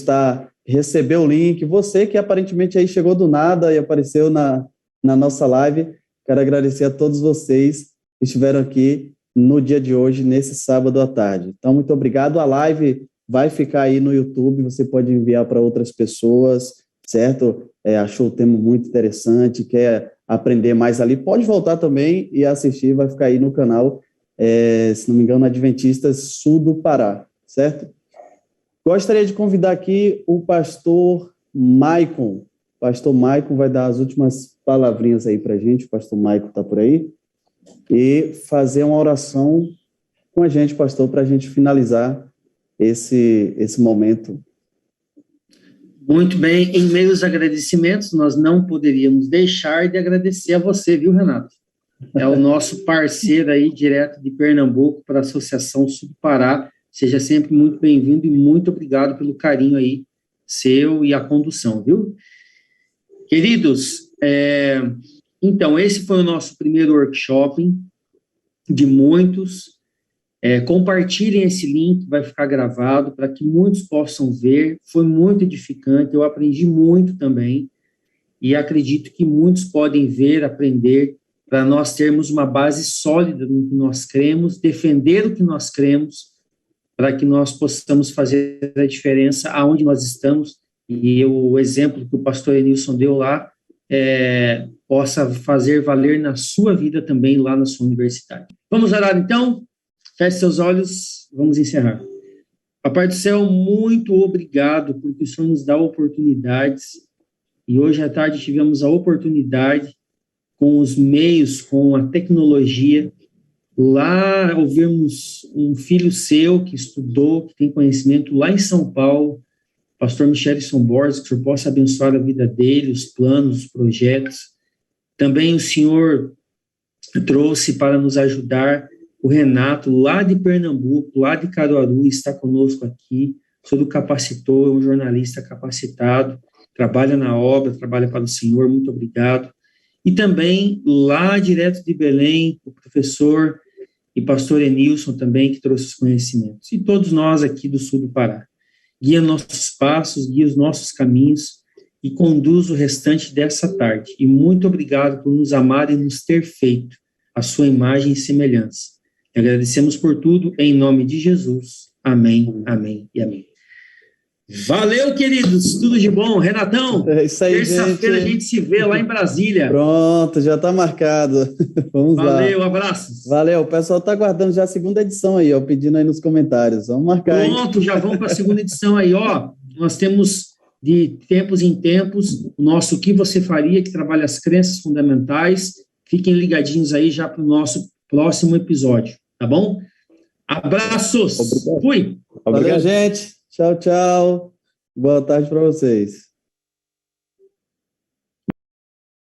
recebeu o link, você que aparentemente aí chegou do nada e apareceu na nossa live, quero agradecer a todos vocês que estiveram aqui no dia de hoje, nesse sábado à tarde. Então, muito obrigado. A live vai ficar aí no YouTube, você pode enviar para outras pessoas, certo? Achou o tema muito interessante, quer aprender mais ali, pode voltar também e assistir, vai ficar aí no canal, se não me engano, Adventistas Sul do Pará, certo? Gostaria de convidar aqui o pastor Maicon. O pastor Maicon vai dar as últimas palavrinhas aí para a gente, o pastor Maicon está por aí, e fazer uma oração com a gente, pastor, para a gente finalizar esse momento. Muito bem, em meio aos agradecimentos, nós não poderíamos deixar de agradecer a você, viu, Renato? É o nosso parceiro aí, direto de Pernambuco, para a Associação Sul do Pará. Seja sempre muito bem-vindo e muito obrigado pelo carinho aí seu e a condução, viu? Queridos, então, esse foi o nosso primeiro workshop de muitos. Compartilhem esse link, vai ficar gravado para que muitos possam ver. Foi muito edificante, eu aprendi muito também e acredito que muitos podem ver, aprender, para nós termos uma base sólida no que nós cremos, defender o que nós cremos, para que nós possamos fazer a diferença aonde nós estamos, e o exemplo que o pastor Enilson deu lá, possa fazer valer na sua vida também, lá na sua universidade. Vamos orar então? Feche seus olhos, vamos encerrar. Papai do céu, muito obrigado, porque o Senhor nos dá oportunidades, e hoje à tarde tivemos a oportunidade, com os meios, com a tecnologia, lá ouvimos um filho seu que estudou, que tem conhecimento lá em São Paulo, pastor Michelson Borges, que o Senhor possa abençoar a vida dele, os planos, os projetos. Também o Senhor trouxe para nos ajudar o Renato, lá de Pernambuco, lá de Caruaru, está conosco aqui. O Senhor o capacitou, é um jornalista capacitado, trabalha na obra, trabalha para o Senhor, muito obrigado. E também, lá direto de Belém, o professor e pastor Enilson também, que trouxe os conhecimentos. E todos nós aqui do sul do Pará. Guia nossos passos, guia os nossos caminhos e conduz o restante dessa tarde. E muito obrigado por nos amar e nos ter feito a sua imagem e semelhança. E agradecemos por tudo, em nome de Jesus. Amém, amém e amém. Valeu, queridos. Tudo de bom. Renatão, É isso aí, terça-feira a gente se vê lá em Brasília. Pronto, já está marcado. Vamos lá. Valeu, abraços. Valeu, o pessoal está aguardando já a segunda edição aí, ó, pedindo aí nos comentários. Vamos marcar, hein? Pronto, já vamos para a segunda edição aí, ó. Nós temos de tempos em tempos o nosso O Que Você Faria, que trabalha as crenças fundamentais. Fiquem ligadinhos aí já para o nosso próximo episódio, tá bom? Abraços. Obrigado. Fui. Valeu, gente. Tchau, tchau. Boa tarde para vocês.